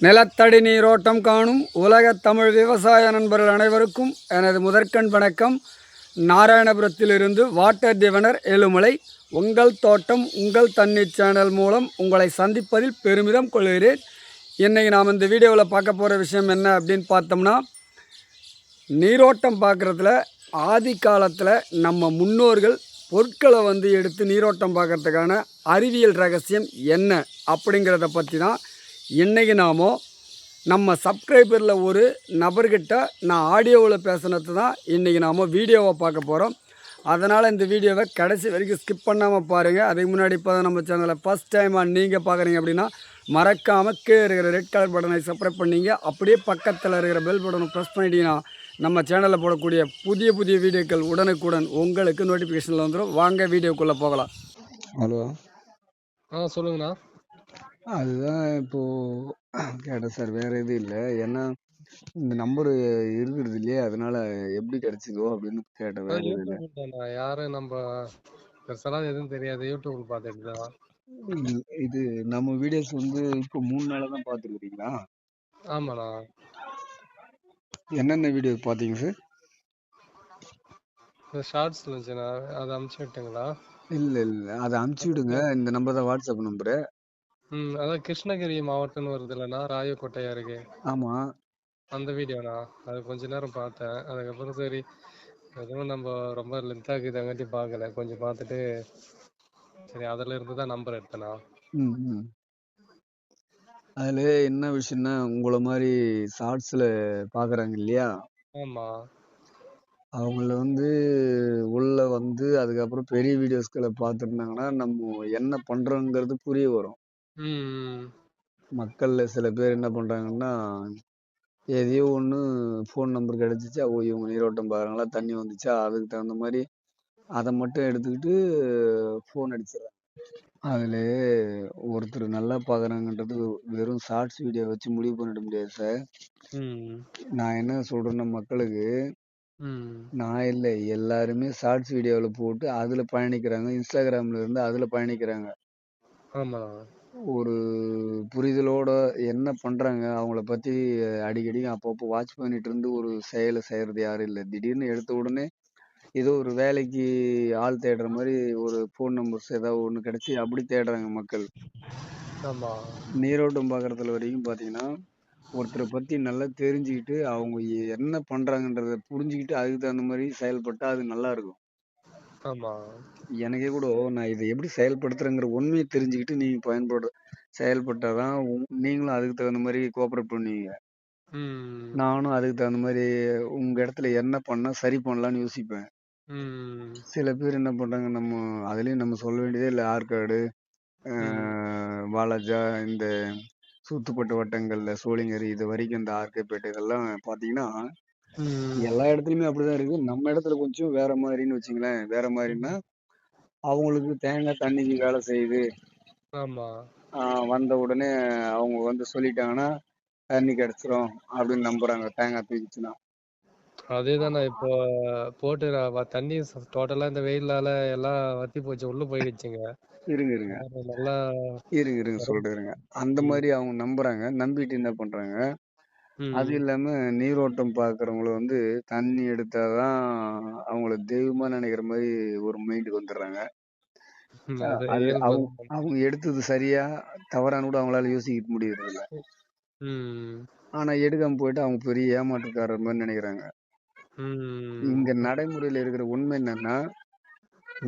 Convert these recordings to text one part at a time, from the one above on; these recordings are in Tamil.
நிலத்தடி நீரோட்டம் காணும் உலகத் தமிழ் விவசாய நண்பர்கள் அனைவருக்கும் எனது முதற்கண் வணக்கம். நாராயணபுரத்திலிருந்து வாட்டர் டிவனர் ஏழுமலை. உங்கள் தோட்டம் உங்கள் தண்ணீர் சேனல் மூலம் உங்களை சந்திப்பதில் பெருமிதம் கொள்கிறேன். இன்றைக்கி நாம் இந்த வீடியோவில் பார்க்க போகிற விஷயம் என்ன அப்படின்னு பார்த்தோம்னா, நீரோட்டம் பார்க்குறதுல ஆதி காலத்தில் நம்ம முன்னோர்கள் பொருட்களை எடுத்து நீரோட்டம் பார்க்குறதுக்கான அறிவியல் ரகசியம் என்ன அப்படிங்கிறத பற்றி தான் இன்றைக்கி நாம் நம்ம சப்ஸ்கிரைபரில் ஒரு நபர்கிட்ட நான் ஆடியோவில் பேசினது தான் இன்றைக்கி நாம் வீடியோவை பார்க்க போகிறோம். அதனால் இந்த வீடியோவை கடைசி வரைக்கும் ஸ்கிப் பண்ணாமல் பாருங்கள். அதுக்கு முன்னாடி இப்போ தான் நம்ம சேனலை ஃபஸ்ட் டைமாக நீங்கள் பார்க்குறீங்க அப்படின்னா மறக்காமல் கீழே இருக்கிற ரெட் கலர் பட்டனை சப்ஸ்கிரைப் பண்ணிங்க. அப்படியே பக்கத்தில் இருக்கிற பெல் பட்டனை ப்ரெஸ் பண்ணிட்டீங்கன்னா நம்ம சேனலில் போடக்கூடிய புதிய வீடியோக்கள் உடனுக்குடன் உங்களுக்கு நோட்டிஃபிகேஷனில் வந்துடும். வாங்க வீடியோக்குள்ளே போகலாம். ஹலோ, சொல்லுங்கண்ணா. அதுதான் இப்போ கேட்டேன் சார். வேற எதுவும் இல்லை. ஏன்னா இந்த நம்பர் இருக்கிறது இல்லையா, அதனால எப்படி கிடைச்சதோ அப்படின்னு கேட்டேன். வேற எதுவும் இல்லை. யூடியூப்ல யாரு நம்ம பெருசாலாம் எதுவும் தெரியாது. யூடியூப்ல பார்த்துட்டு தான். இது நம்ம வீடியோஸ் இப்போ 3 நாளா தான் பார்த்துருக்கீங்களா? ஆமாண்ணா. என்னென்ன வீடியோ பார்த்தீங்க சார்? இந்த ஷார்ட்ஸ் இருந்துச்சுண்ணா, அதை அனுப்பிச்சு விட்டுங்களா? இல்லை அதை அனுப்பிச்சி விடுங்க. இந்த நம்பர் தான் வாட்ஸ்அப் நம்பரு. அதான் கிருஷ்ணகிரி மாவட்டம்னு வருது இல்லைண்ணா, ராயக்கோட்டை அருகே. ஆமா, அந்த வீடியோண்ணா. அது கொஞ்ச நேரம் பார்த்தேன். அதுக்கப்புறம் சரி எதுவும் நம்ம ரொம்ப லென்த்தாக இருக்குதாங்காட்டி பார்க்கல. கொஞ்சம் பார்த்துட்டு சரி அதில் இருந்து தான் நம்பர் எடுத்தேண்ணா. அதுல என்ன விஷயம்னா, உங்களை மாதிரி ஷார்ட்ஸ்ல பாக்குறாங்க இல்லையா, ஆமா, அவங்கள உள்ள அதுக்கப்புறம் பெரிய வீடியோஸ்களை பார்த்துருந்தாங்கன்னா நம்ம என்ன பண்றோங்கிறது புரிய வரும். மக்கள்ல சில பேர் என்ன பண்றாங்கன்னா, எதையோ ஒண்ணு ஃபோன் நம்பர் கிடைச்சிச்சா, ஓ இவங்க நீரோட்டம் பாக்குறாங்களா, தண்ணி வந்துச்சா, அதுக்கு தகுந்த மாதிரி அதை மட்டும் எடுத்துக்கிட்டு ஃபோன் அடிச்சிடறாங்க. அதுல ஒருத்தர் நல்லா பாக்குறாங்கன்றது வெறும் ஷார்ட்ஸ் வீடியோ வச்சு முடிவு பண்ணிட முடியாது சார். நான் என்ன சொல்றேன்னா, மக்களுக்கு நான் இல்லை, எல்லாருமே ஷார்ட்ஸ் வீடியோவில் போட்டு அதுல பயணிக்கிறாங்க. இன்ஸ்டாகிராம்ல இருந்து அதுல பயணிக்கிறாங்க. ஒரு புரிதலோட என்ன பண்றாங்க அவங்கள பத்தி அடிக்கடி அப்பப்போ வாட்ச் பண்ணிட்டு இருந்து ஒரு செயலை செய்யறது யாரும் இல்லை. திடீர்னு எடுத்த உடனே ஏதோ ஒரு வேலைக்கு ஆள் தேடுற மாதிரி ஒரு ஃபோன் நம்பர்ஸ் ஏதாவது ஒண்ணு கிடைச்சி அப்படி தேடுறாங்க மக்கள். நீரோட்டம் பாக்குறதுல வரைக்கும் பாத்தீங்கன்னா, ஒருத்தரை பத்தி நல்லா தெரிஞ்சுக்கிட்டு அவங்க என்ன பண்றாங்கன்றத புரிஞ்சுக்கிட்டு அதுக்கு தகுந்த மாதிரி செயல்பட்டா அது நல்லா இருக்கும். எனக்கே கூட நான் இதை எப்படி செயல்படுத்துறேங்கிற உண்மையை தெரிஞ்சுக்கிட்டு நீங்க செயல்பட்டாதான் நீங்களும் அதுக்கு தகுந்த மாதிரி கோஆபரேட் பண்ணுவீங்க. நானும் அதுக்கு தகுந்த மாதிரி உங்க இடத்துல என்ன பண்ணா சரி பண்ணலாம்னு யோசிப்பேன். சில பேர் என்ன பண்றாங்க, நம்ம அதுலயும் நம்ம சொல்ல வேண்டியதே இல்லை. ஆற்காடு, வாலாஜா, இந்த சூத்துப்பட்டு வட்டங்கள்ல சோழிங்கரி இது வரைக்கும் இந்த ஆர்கேபேட்டை இதெல்லாம் பாத்தீங்கன்னா எல்லா இடத்துலயுமே அப்படிதான் இருக்கு. நம்ம இடத்துல கொஞ்சம் வேற மாதிரின்னு வச்சுங்களேன். வேற மாதிரின்னா அவங்களுக்கு தேங்காய் தண்ணிக்கு வேலை செய்யுது. வந்த உடனே அவங்க சொல்லிட்டாங்கன்னா தண்ணி கிடைச்சிரும் அப்படின்னு நம்புறாங்க, தேங்காய் தூக்கிச்சுன்னா. அதேதான் இப்போ போட்டு தண்ணி டோட்டலா இந்த வெயிலால எல்லாம் வத்தி போச்சு, உள்ள போயிடுச்சுங்க. இருங்க நல்லா சொல்றேங்க. அந்த மாதிரி அவங்க நம்புறாங்க. நம்பிட்டு என்ன பண்றாங்க, அது இல்லாம நீரோட்டம் பாக்குறவங்கள தண்ணி எடுத்தாதான் அவங்கள தெய்வமா நினைக்கிற மாதிரி ஒரு மைண்டுக்கு வந்துடுறாங்க. அது அவங்க எடுத்தது சரியா தவறான்னு கூட அவங்களால யோசிக்க முடியறது இல்ல. ஆனா எடுக்காம போயிட்டு அவங்க பெரிய ஏமாற்றுக்காரர் மாதிரி நினைக்கிறாங்க. இங்க நடைமுறையில இருக்கிற உண்மை என்னன்னா,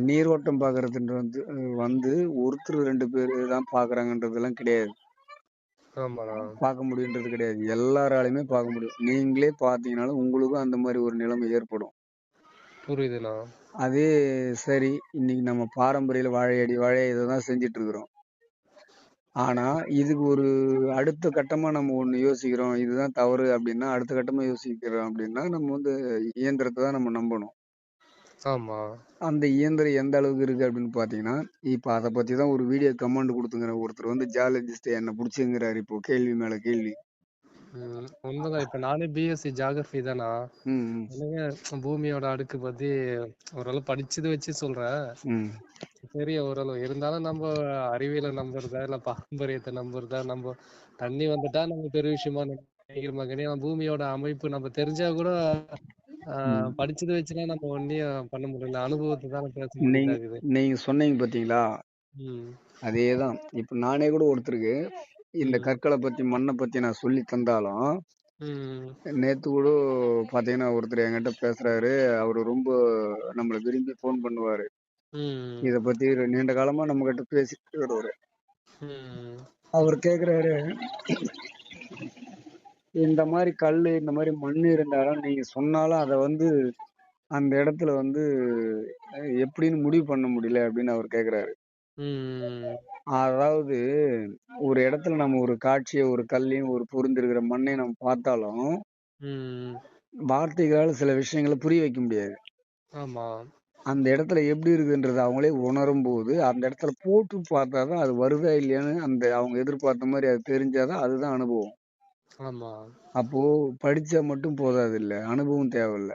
நீரோட்டம் பாக்குறதுன்றது ஒருத்தர் 2 பேரு தான் பாக்குறாங்கன்றதெல்லாம் கிடையாது. பார்க்க முடியுன்றது கிடையாது. எல்லாராலையுமே பார்க்க முடியும். நீங்களே பார்த்தீங்கன்னாலும் உங்களுக்கும் அந்த மாதிரி ஒரு நிலைமை ஏற்படும். புரியுதுண்ணா. அதே சரி, இன்னைக்கு நம்ம பாரம்பரிய வாழை இதைதான் செஞ்சுட்டு இருக்கிறோம். ஆனா இதுக்கு ஒரு அடுத்த கட்டமா நம்ம ஒண்ணு யோசிக்கிறோம், இதுதான் தவறு அப்படின்னா, அடுத்த கட்டமா யோசிக்கிறோம் அப்படின்னா நம்ம இயந்திரத்தை தான் நம்ம நம்பணும். அந்த இயந்திரம் எந்த அளவுக்கு இருக்கு அப்படின்னு பாத்தீங்கன்னா, இப்ப அதை பத்தி தான் ஒரு வீடியோ கமெண்ட் கொடுத்துங்கிறேன். ஒருத்தர் ஜியாலஜிஸ்ட் என்ன பிடிச்சுங்கிறாரு இப்போ கேள்வி மேல கேள்வி. உண்மைதான். இப்ப நானே பிஎஸ்சி ஜியாகிரபி தானா. ம் ம், எனக்கு பூமியோட அடுக்கு பத்தி ஓரளவு படிச்சது வச்சு சொல்றேன். ம் பெரிய ஓரளவு இருந்தாலும் நம்ம அறிவியலை நம்புறதா இல்ல பாரம்பரியத்தை நம்புறதா, நம்ம தண்ணி வந்துட்டா நம்ம பெரிய விஷயமா நினைக்கிறோமா? பூமியோட அமைப்பு நம்ம தெரிஞ்சா கூட ம். படிச்சது வச்சுலாம் நம்ம ஒன்னையும் பண்ண முடியல. அனுபவத்தை தானே பேச நீங்க வேண்டியதா இருக்குது. நீங்க சொன்னீங்க பாத்தீங்களா? ம். அதேதான். இப்ப நானே கூட ஒருத்தருக்கு இந்த ம். கற்களை பத்தி, மண்ணை பத்தி நான் சொல்லி தந்தாலும், ம். நேத்து கூட பாத்தீங்கன்னா, ஒருத்தர் என்கிட்ட பேசுறாரு. அவரு ரொம்ப நம்மள விரும்பி ஃபோன் பண்ணுவாரு. ம். இத பத்தி நீண்ட காலமா நம்மகிட்ட பேசிட்டு வருவாரு. ம். அவர் கேக்குறாரு, இந்த மாரி கல்லு, இந்த மாரி மண்ணு இருந்தாலும் நீங்க சொன்னாலும் அத வந்து அந்த இடத்துல வந்து எப்படின்னு முடிவு பண்ண முடியல அப்படின்னு அவர் கேக்குறாரு. ம். அதாவது ஒரு இடத்துல நம்ம ஒரு காட்சிய, ஒரு கல்லையும், ஒரு பொருந்திருக்கிற மண்ணையும் நம்ம பார்த்தாலும், ம். வார்த்தைகளால சில விஷயங்கள புரிய வைக்க முடியாது. ஆமா. அந்த இடத்துல எப்படி இருக்குன்றத அவங்களே உணரும்போது, அந்த இடத்துல போட்டு பார்த்தா தான் அது வருதா இல்லையான்னு அந்த அவங்க எதிர்பார்த்த மாரி அது தெரிஞ்சா தான் அதுதான் அனுபவம். ஆமா. அப்போ படிச்சா மட்டும் போதாதுல்ல. அனுபவம் தேவைல்ல.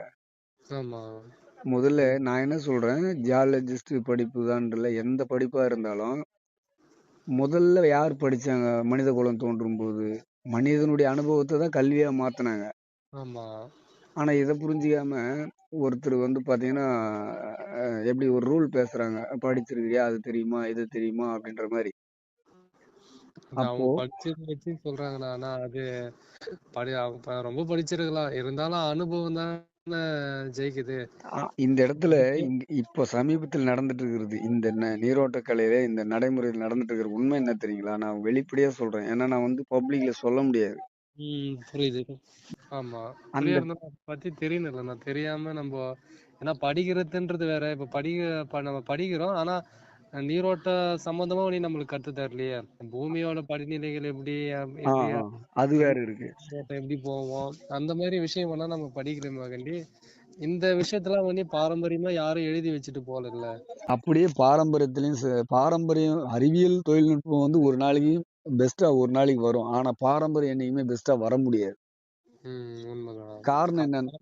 ஆமா. முதல்ல ம். நான் என்ன சொல்றேன், ஜியாலஜிஸ்ட் படிப்பு தான்றல்ல எந்த படிப்பா இருந்தாலும், முதல்ல யார் படிச்சாங்க மனித குலம் தோன்றும்போது? மனிதனுடைய அனுபவத்த தான் கல்வியா மாத்துனாங்க. ஆமா. ஆனா இத புரிஞ்சுக்காம, ஒருத்தர் வந்து பாத்தீங்கன்னா, எப்படி ஒரு ரூல் பேசுறாங்க. படிச்சிருக்கிறியா? அது தெரியுமா? இது தெரியுமா? அப்படின்ற மாரி. அது அவங்க அப்போ படிச்சத வச்சு சொல்றாங்கண்ணா. ஆனா அது அவங்க ரொம்ப படிச்சிருக்கலாம். இருந்தாலும் அனுபவம் தானே ஜெயிக்குது. இந்த இடத்துல இப்போ சமீபத்தில் நடந்துட்டு இருக்கிறது, இந்த நீரோட்ட கலையில இந்த நடைமுறையில் நடந்துட்டு இருக்கிற உண்மை என்ன தெரியுங்களா? நான் வெளிப்படையா சொல்றேன். ஏன்னா நான் வந்து பப்ளிக்ல சொல்ல முடியாது. புரியுது. ஆமா. அந்த அப்படியே இருந்தாலும் அத பத்தி தெரியணும்ல. நான் தெரியாம ஏன்னா படிக்கிறதுன்றது வேற. இப்ப நம்ம படிக்கிறோம். ஆனா நீரோட்ட சம்பந்தமா நீ நம்மளுக்கு கத்து தரலையே. பூமியோட படிநிலைகள் எப்படி ஆ, எப்படி ஆ. அது தண்ணி வேற இருக்கு. நீரோட்டம் எப்படி போவோம். அந்த மாதிரி விஷயமெல்லாம் நம்ம படிக்கிறோமே கண்டி இந்த விஷயத்தெல்லாம் பாரம்பரியமா யாரும் எழுதி வச்சுட்டு போகல. அப்படியே பாரம்பரியத்திலயும் பாரம்பரியம் அறிவியல் தொழில்நுட்பம் வந்து ஒரு நாளைக்கு பெஸ்ட்டா ஒரு நாளைக்கு வரும். ஆனா பாரம்பரியம் என்னைக்குமே பெஸ்ட்டா வர முடியாது. உண்மைதான். காரணம் என்னன்னு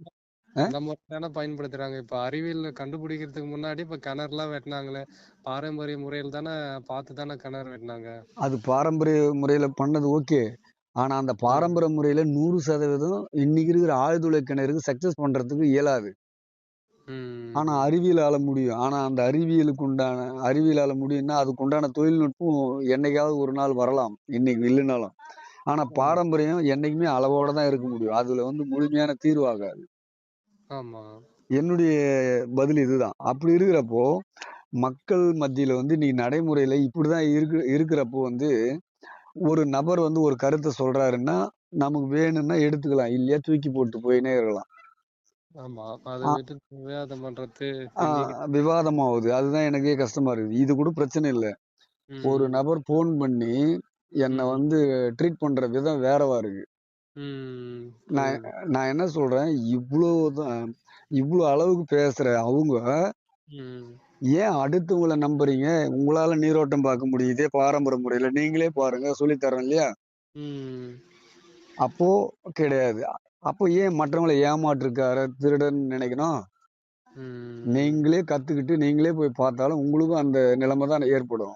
அ அந்த மாதிரி தானே பயன்படுத்துறாங்க. இப்ப அறிவியல் கண்டுபிடிக்கிறதுக்கு முன்னாடி இப்ப கிணறுலாம் வெட்டினாங்களே பாரம்பரிய முறையில் தானே பார்த்து தானே கிணறு வெட்டினாங்க. அது பாரம்பரிய முறையில பண்ணது ஓகே. ஆனா அந்த ம். பாரம்பரிய முறையில 100% இன்னைக்கு இருக்கிற ஆழ்துளை கிணறுக்கு சக்சஸ் பண்றதுக்கு இயலாது. ஆனா ம். அறிவியலால முடியும். ஆனா அந்த அறிவியலால முடியும்னா, அதுக்கு உண்டான தொழில்நுட்பம் என்னைக்காவது ஒரு நாள் வரலாம். இன்னைக்கு இல்லைனாலும். ஆனா ஆமா. பாரம்பரியம் என்னைக்குமே அளவோட தான் இருக்க முடியும். அதுல வந்து முழுமையான தீர்வு ஆகாது. ஆமா. என்னுடைய பதில் இதுதான். அப்படி இருக்கிறப்போ, மக்கள் மத்தியில வந்து நீ நடைமுறையில இப்படிதான் இருக்கிறப்போ வந்து, ஒரு நபர் வந்து ஒரு கருத்த சொல்றாருன்னா, நமக்கு வேணும்னா எடுத்துக்கலாம். இல்லையா தூக்கி போட்டு போயின்னே இருக்கலாம். ஆமா. அத ஆ விட்டுட்டு விவாதம் பண்றது ஆ விவாதமாவுது. அதுதான் எனக்கே கஷ்டமா இருக்குது. இது கூட பிரச்சனை இல்ல. ஒரு ம். நபர் ஃபோன் பண்ணி, என்ன ம். வந்து ட்ரீட் பண்ற விதம் வேறவா இருக்கு. நான் புரியுது. நான் என்ன சொல்றேன், இவ்ளோ அளவுக்கு பேசுற அவங்க, ம். ஏன் அடுத்தவங்கள நம்புறீங்க? உங்களால நீரோட்டம் பார்க்க முடியுதே பாரம்பரிய முறையில. நீங்களே பாருங்க சொல்லி தர்றேன் இல்லையா? ம். அப்போ கிடையாது. அப்போ ஏன் மற்றவங்கள ஏமாற்றுக்காரர், திருடன்னு நினைக்கணும்? ம். நீங்களே கத்துக்கிட்டு, நீங்களே போய் பார்த்தாலும் உங்களுக்கும் அந்த நிலைமை தான் ஏற்படும்.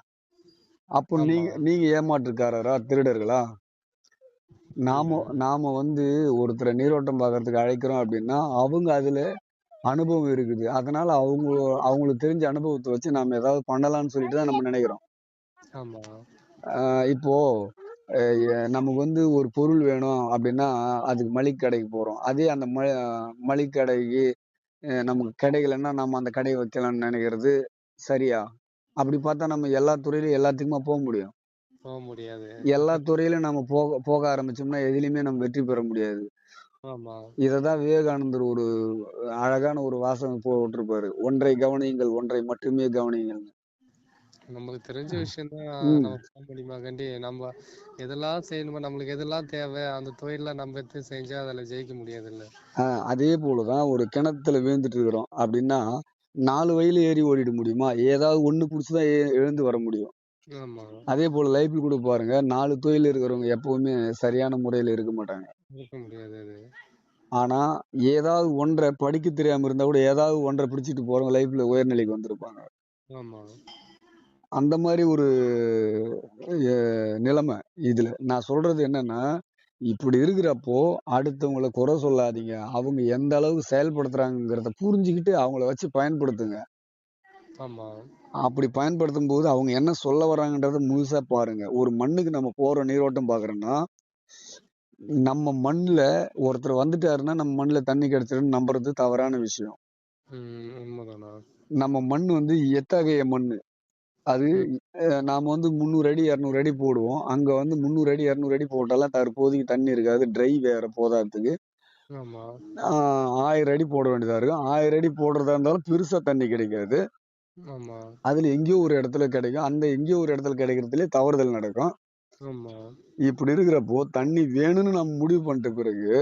அப்போ ஆமா. நீங்க நீங்க ஏமாற்றுக்காரரா? திருடர்களா? நாம ம். நாம வந்து ஒருத்தர நீரோட்டம் பார்க்கறதுக்கு அழைக்கிறோம் அப்படின்னா, அவங்க அதுல அனுபவம் இருக்குது. அதனால அவங்களுக்கு தெரிஞ்ச அனுபவத்த வச்சு நாம ஏதாவது பண்ணலாம்னு சொல்லிட்டு தான் நம்ம நினைக்கிறோம். ஆமா. ஆ இப்போ நமக்கு வந்து ஒரு பொருள் வேணும் அப்படின்னா, அதுக்கு மளிகை கடைக்கு போறோம். அதே அந்த மளிகை கடைக்கு நமக்கு கிடைக்கலன்னா, நம்ம அந்த கடைய வைக்கலாம்னு நினைக்கிறது சரியா? அப்படி பார்த்தா நம்ம எல்லா துறையிலும் எல்லாத்துக்குமா போ முடியும்? போ முடியாது. எல்லா துறையிலும் நம்ம போக போக ஆரம்பிச்சோம்னா, எதிலயுமே நம்ம வெற்றி பெற முடியாது. ஆமா. இததான் விவேகானந்தர் ஒரு அழகான ஒரு வாசகம் போட்டிருப்பாரு. "ஒன்றை கவனியுங்கள், ஒன்றை மட்டுமே கவனியுங்கள்ன்னு." நமக்கு தெரிஞ்ச விஷயம் தான் நம்ம ம். பண்ண முடியுமா கண்டி நம்ம எதெல்லாம் செய்யணுமோ நம்மளுக்கு எதெல்லாம் தேவை அந்த தொழில நம்ம எடுத்து செஞ்சா அதுல ஜெயிக்க முடியாதுல்ல. அதே போல தான் ஒரு கிணத்துல விழுந்துட்டு இருக்கிறோம் அப்படின்னா, 4 வழியில ஏறி ஓடிட முடியுமா? ஏதாவது ஒண்ணு புடிச்சு தான் எழுந்து வர முடியும். ஆமா. அதே போல லைஃப்ல கூட பாருங்க 4 தொழில் இருக்கிறவங்க எப்பவுமே சரியான முறையில இருக்க மாட்டாங்க. இருக்க முடியாது அது. ஆனா ஏதாவது ஒன்றை படிக்க தெரியாம இருந்தா கூட ஏதாவது ஒன்றை பிடிச்சிட்டு போறவங்க லைஃப்ல உயர்நிலைக்கு வந்திருப்பாங்க. ஆமா. அந்த மாதிரி ஒரு நிலைமை இதுல. நான் சொல்றது என்னன்னா, இப்படி இருக்கிறப்போ அடுத்தவங்கள குறை சொல்லாதீங்க. அவங்க எந்த அளவுக்கு செயல்படுத்துறாங்கங்கிறத புரிஞ்சுக்கிட்டு அவங்கள வச்சு பயன்படுத்துங்க. ஆமா. அப்படி பயன்படுத்தும் போது அவங்க என்ன சொல்ல வர்றாங்கன்றத முழுசா பாருங்க. ஒரு மண்ணுக்கு நம்ம போற நீரோட்டம் பார்க்கறோம்னா, நம்ம மண்ணுல ஒருத்தர் வந்துட்டாருன்னா, நம்ம மண்ணுல தண்ணி கிடைச்சிரும்னு நம்புறது தவறான விஷயம். உண்மைதானா? நம்ம மண் வந்து எத்தகைய மண்ணு? அது ம். நாம வந்து 300 அடி, 200 அடி போடுவோம். அங்க வந்து 300 அடி, 200 அடி போட்டாலாம் தற்போதைக்கு தண்ணி இருக்காது. ட்ரை வேற போதாதுக்கு. ஆமா. 1000 அடி போட வேண்டியதா இருக்கும். 1000 அடி போடுறதா இருந்தாலும் பெருசா தண்ணி கிடைக்காது. ஆமா. அதுல எங்கேயோ ஒரு இடத்துல கிடைக்கும். அந்த எங்கேயோ ஒரு இடத்துல கிடைக்கிறதுலயே தவறுதல் நடக்கும். ஆமா. இப்படி இருக்கிறப்போ தண்ணி வேணும்னு நம்ம முடிவு பண்ணிட்ட பிறகு,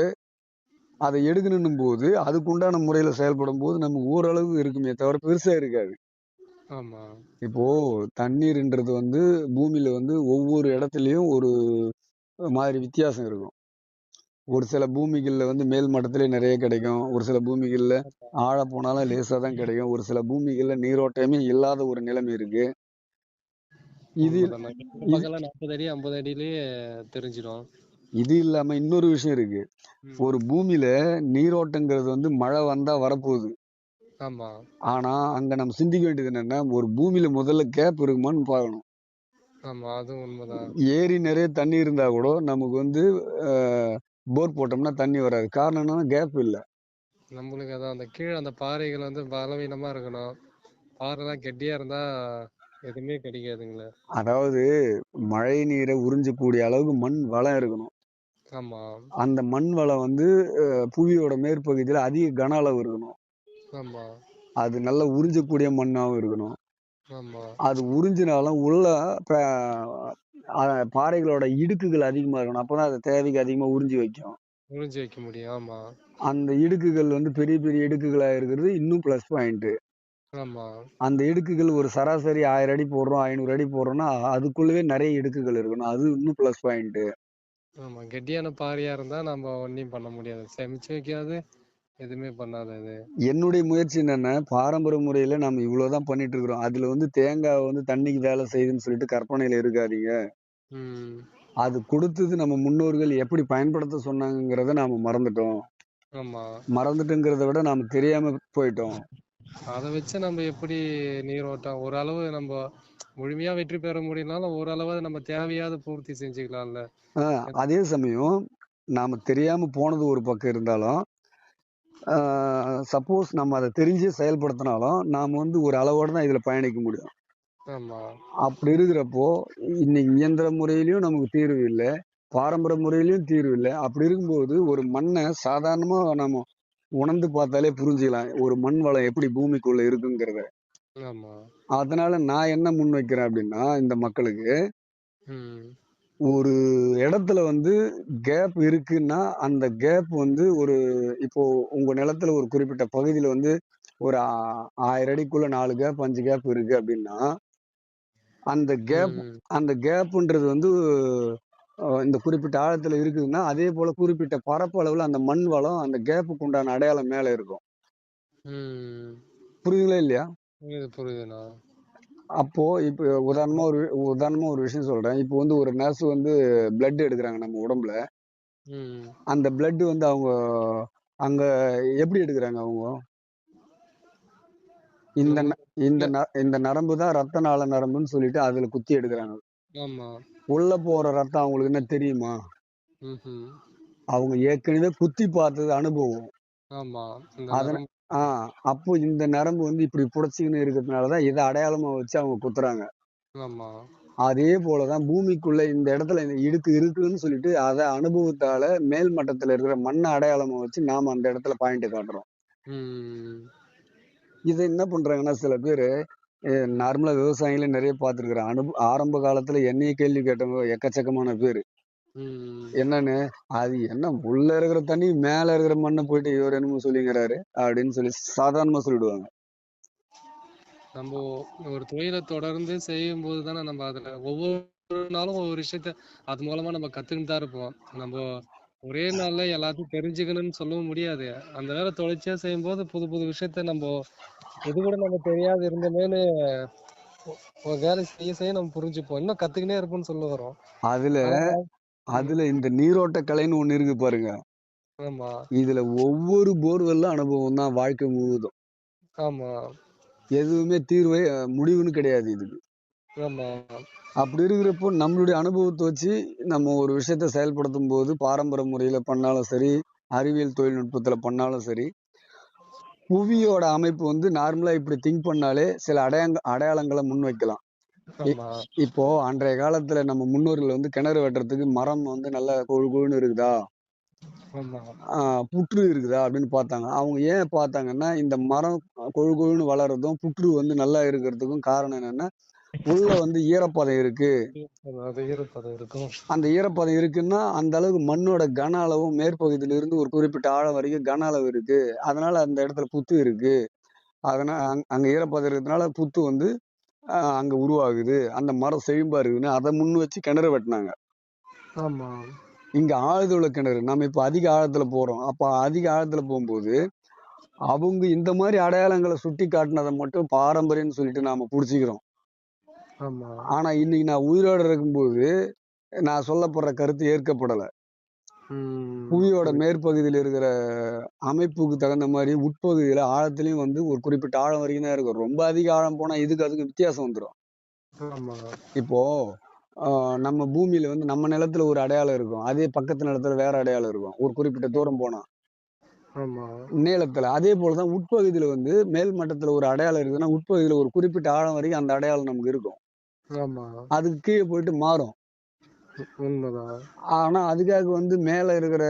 அதை எடுக்கணும்னும் போது, அதுக்குண்டான முறையில செயல்படும் போது நமக்கு ஓரளவு இருக்குமே தவிர பெருசா இருக்காது. ஆமா. இப்போ தண்ணீர்ன்றது வந்து பூமியில வந்து ஒவ்வொரு இடத்துலயும் ஒரு மாதிரி வித்தியாசம் இருக்கும். ஒரு சில பூமிகள்ல வந்து மேல் மட்டத்திலே நிறைய கிடைக்கும். ஒரு சில பூமிகள்ல ஆழ போனாலும் லேசா தான் கிடைக்கும். ஒரு சில பூமிகள்ல நீரோட்டமே இல்லாத ஒரு நிலைமை இருக்கு. இது உண்மைதானா? எங்க இது பக்கம்லாம் 40 அடி, 50 அடியிலேயே தெரிஞ்சிடும். இது இல்லாம இன்னொரு விஷயம் இருக்கு. ம். ஒரு பூமியில நீரோட்டங்கிறது வந்து மழை வந்தா வரப்போகுது. ஆமா. ஆனா, அங்க நம்ம சிந்திக்க வேண்டியது என்னன்னா, ஒரு பூமியில முதல்ல கேப் இருக்குமான்னு பார்க்கணும். ஆமா. அதுவும் உண்மைதான். ஏரி நிறைய தண்ணி இருந்தா கூட நமக்கு வந்து அ போர் போட்டோம்னா தண்ணி வராது. காரணம் என்னன்னா கேப் இல்ல. நம்மளுக்கு அதான் அந்த கீழ அந்த பாறைகள் வந்து பலவீனமா இருக்கணும். பாறைலாம் கெட்டியா இருந்தா எதுவுமே கிடைக்காதுங்களே. அதாவது மழை நீரை உறிஞ்சக்கூடிய அளவுக்கு மண் வளம் இருக்கணும். ஆமா. அந்த மண் வளம் வந்து புவியோட மேற்பகுதியில அதிக கன அளவு இருக்கணும். ஆமா. அது நல்லா உறிஞ்சக்கூடிய மண்ணாவும் இருக்கணும். ஆமா. அது உறிஞ்சினாலும் உள்ள ப அ பாறைகளோட இடுக்குகள் அதிகமா இருக்கணும். அப்பதான் அது தேவைக்கு அதிகமா உறிஞ்சி வைக்கும். உறிஞ்சு வைக்க முடியும். ஆமா. அந்த இடுக்குகள் வந்து பெரிய பெரிய இடுக்குகளா இருக்கிறது இன்னும் பிளஸ் பாயிண்ட். ஆமா. அந்த இடுக்குகள் ஒரு சராசரி 1000 அடி போடுறோம், 500 அடி போடுறோம்னா, அதுக்குள்ளவே நெறைய இடுக்குகள் இருக்கணும். அது இன்னும் பிளஸ் பாயிண்ட். ஆமா. கெட்டியான பாறையா இருந்தா நம்ம ஒண்ணும் பண்ண முடியாது. சேமிச்சு வைக்காது. எதுவுமே பண்ணாது அது. என்னுடைய முயற்சி என்னன்னா, பாரம்பரிய முறையில நம்ம இவ்வளோதான் பண்ணிட்டு இருக்கிறோம். அதுல வந்து தேங்காய் வந்து தண்ணிக்கு வேலை செய்யுதுன்னு சொல்லிட்டு கற்பனையில இருக்காதீங்க. ம். அது கொடுத்தது நம்ம முன்னோர்கள் எப்படி பயன்படுத்த சொன்னாங்கங்கிறத நாம மறந்துட்டோம். ஆமா. மறந்துட்டோங்கிறத விட நாம தெரியாம போயிட்டோம். அத வச்சு நம்ம எப்படி நீரோட்டம் ஓரளவு நம்ம முழுமையா வெற்றி பெற முடியலனாலும் ஓரளவாவது நம்ம தேவையாவது பூர்த்தி செஞ்சுக்கலாம்ல. அ அதே சமயம் நாம தெரியாம போனது ஒரு பக்கம் இருந்தாலும், சப்போஸ் நம்ம அத தெரிஞ்சே செயல்படுத்தினாலும், நாம வந்து ஒரு அளவோட தான் இதுல பயணிக்க முடியும். ஆமா. அப்படி இருக்கிறப்போ, இன்னைக்கு இயந்திர முறையிலயும் நமக்கு தீர்வு இல்ல. பாரம்பரிய முறையிலயும் தீர்வு இல்ல. அப்படி இருக்கும்போது, ஒரு மண்ண சாதாரணமா நம்ம உணர்ந்து பார்த்தாலே புரிஞ்சுக்கலாம். ஒரு மண் வளம் எப்படி பூமிக்குள்ள இருக்குங்கிறத. ஆமா. அதனால நான் என்ன முன்வைக்கிறேன் அப்படின்னா, இந்த மக்களுக்கு, ம். ஒரு இடத்துல வந்து கேப் இருக்குன்னா, அந்த கேப் வந்து ஒரு இப்போ உங்க நிலத்துல ஒரு குறிப்பிட்ட பகுதியில வந்து ஒரு 1000 அடிக்குள்ள 4 கேப், 5 கேப் இருக்கு அப்படின்னா, அந்த கேப் ம். அந்த கேப்புன்றது வந்து இந்த குறிப்பிட்ட ஆழத்துல இருக்குதுன்னா, அதே போல குறிப்பிட்ட பரப்பளவுல அந்த மண் வளம் அந்த கேப்புக்கு உண்டான அடையாளம் மேல இருக்கும். ம். புரியுதுங்களா இல்லையா? புரியுது, புரியுதுண்ணா. அப்போ இப்ப உதாரணமா ஒரு விஷயம் சொல்றேன். இப்போ வந்து ஒரு நர்ஸ் வந்து பிளட் எடுக்குறாங்க நம்ம உடம்புல. ம். அந்த பிளட் வந்து அவங்க அங்க எப்படி எடுக்குறாங்க அவங்க? இந்த ந ரொம்ப இந்த முக்கியம். ந இந்த நரம்பு தான் ரத்த நாள நரம்புன்னு சொல்லிட்டு அதுல குத்தி எடுக்குறாங்க. ஆமா. உள்ள போற ரத்தம் அவங்களுக்கு என்ன தெரியுமா? ம்ஹ்ம். அவங்க ஏற்கனவே குத்தி பார்த்தது அனுபவம். ஆமா. இந்த அதன நரம்பு. ஆ அப்போ இந்த நரம்பு வந்து இப்படி புடைச்சுக்கின்னு இருக்கிறதுனால தான் இத அடையாளமா வச்சு அவங்க குத்துறாங்க. ஆமா. அதே போல தான் பூமிக்குள்ள இந்த இடத்துல இந்த இடுக்கு இருக்குன்னு சொல்லிட்டு அத அனுபவத்தால மேல் மட்டத்துல இருக்கிற மண்ண அடையாளமா வச்சு நாம அந்த இடத்துல பாயிண்ட் காட்டுறோம். ம். இத என்ன பண்றாங்கன்னா சில பேரு நார்மலா விவசாயிகளே நெறைய பார்த்துருக்கிறேன். ஆரம்ப காலத்துல என்னைய கேள்வி கேட்டவங்க எக்கச்சக்கமான பேரு. ம். என்னன்னு, "அது என்ன உள்ள இருக்கிற தண்ணி மேல இருக்கிற மண்ண போயிட்டு இவரு என்னமோ சொல்லிங்கிறாரு" அப்படின்னு சொல்லி சாதாரணமா சொல்லிடுவாங்க. நம்ம ஒரு தொழிலை தொடர்ந்து செய்யும் போது தானே நம்ம அதுல ஒவ்வொரு நாளும் ஒவ்வொரு விஷயத்த அது மூலமா நம்ம கத்துக்கிட்டு தான் இருப்போம். நம்ம ஒரே நாள்ல எல்லாத்தையும் தெரிஞ்சுக்கணும்னு சொல்லவும் முடியாது. அந்த வேலை தொடர்ச்சியா செய்யும் போது புது புது விஷயத்த நம்ம இது கூட நம்ம தெரியாது இருந்தோமேனு ஒரு வேலை செய்ய செய்ய நம்ம புரிஞ்சுப்போம். இன்னும் கத்துக்கினே இருப்போம்னு சொல்ல வரோம். அதுல ஆனா அதுல இந்த நீரோட்ட கலைன்னு ஒண்ணு இருக்கு பாருங்க. ஆமா இதுல ஒவ்வொரு போர்வெல்ல அனுபவம் தான் வாழ்க்கை முழுவதும். ஆமா எதுவுமே தீர்வே முடிவுன்னு கிடையாது இதுக்கு. ஆமா அப்படி இருக்கிறப்போ நம்மளுடைய அனுபவத்தை வச்சு நம்ம ஒரு விஷயத்த செயல்படுத்தும் போது பாரம்பரிய முறையில பண்ணாலும் சரி, அறிவியல் தொழில்நுட்பத்துல பண்ணாலும் சரி, புவியோட அமைப்பு வந்து நார்மலா இப்படி திங்க் பண்ணாலே சில அடையாளங்களை முன்வைக்கலாம். இ- ஆமா இப்போ அன்றைய காலத்துல நம்ம முன்னோர்கள் வந்து கிணறு வெட்டுறதுக்கு மரம் வந்து நல்லா கொழு கொழுன்னு இருக்குதா, ஆமா புற்று இருக்குதா அப்படின்னு பார்த்தாங்க. அவங்க ஏன் பார்த்தாங்கன்னா, இந்த மரம் கொழு கொழுன்னு வளர்றதும் புற்று வந்து நல்லா இருக்கிறதுக்கும் காரணம் என்னன்னா, உள்ள வந்து ஈரப்பதம் இருக்கு. அது ஈரப்பதம் இருக்கும். அந்த ஈரப்பதம் இருக்குன்னா அந்த அளவுக்கு மண்ணோட கன அளவும் மேற்பகுதியில இருந்து ஒரு குறிப்பிட்ட ஆழம் வரைக்கும் கன அளவு இருக்கு. அதனால அந்த இடத்துல புத்து இருக்கு. அதனால அங்க ஈரப்பதம் இருக்கிறதுனால புத்து வந்து அங்க உருவாகுது. அந்த மரம் செழிப்பா இருக்குன்னு அதை முன் வச்சு கிணறு வெட்டினாங்க. ஆமா இங்க ஆழ்துளை கிணறு நம்ம இப்ப அதிக ஆழத்துல போறோம். அப்ப அதிக ஆழத்துல போகும்போது அவங்க இந்த மாதிரி அடையாளங்களை சுட்டி காட்டினதை மட்டும் பாரம்பரியம்னு சொல்லிட்டு நாம புடிச்சுக்கிறோம். ஆமா ஆனா இன்னைக்கு நான் உயிரோட இருக்கும்போது நான் சொல்லப்படுற கருத்து ஏற்கப்படல. புவியோட புரியுது. மேற்பகுதியில் இருக்கிற அமைப்புக்கு தகுந்த மாதிரி உட்பகுதியில ஆழத்துலயும் வந்து ஒரு குறிப்பிட்ட ஆழம் வரைக்கும் தான் இருக்கும். ரொம்ப அதிக ஆழம் போனா இதுக்கு அதுக்கு வித்தியாசம் வந்துடும். ஆமா இப்போ நம்ம பூமியில வந்து நம்ம நிலத்துல ஒரு அடையாளம் இருக்கும். அதே பக்கத்து நிலத்துல வேற அடையாளம் இருக்கும். ஒரு குறிப்பிட்ட தூரம் போனா ஆமா நீளத்துல. அதே போலதான் உட்பகுதியில வந்து மேல் மட்டத்துல ஒரு அடையாளம் இருக்குதுன்னா உட்பகுதியில ஒரு குறிப்பிட்ட ஆழம் வரைக்கும் அந்த அடையாளம் நமக்கு இருக்கும். ஆமா அதுக்கு கீழே போயிட்டு மாறும். உண்மைதான். ஆனா அதுக்காக வந்து மேல இருக்கிற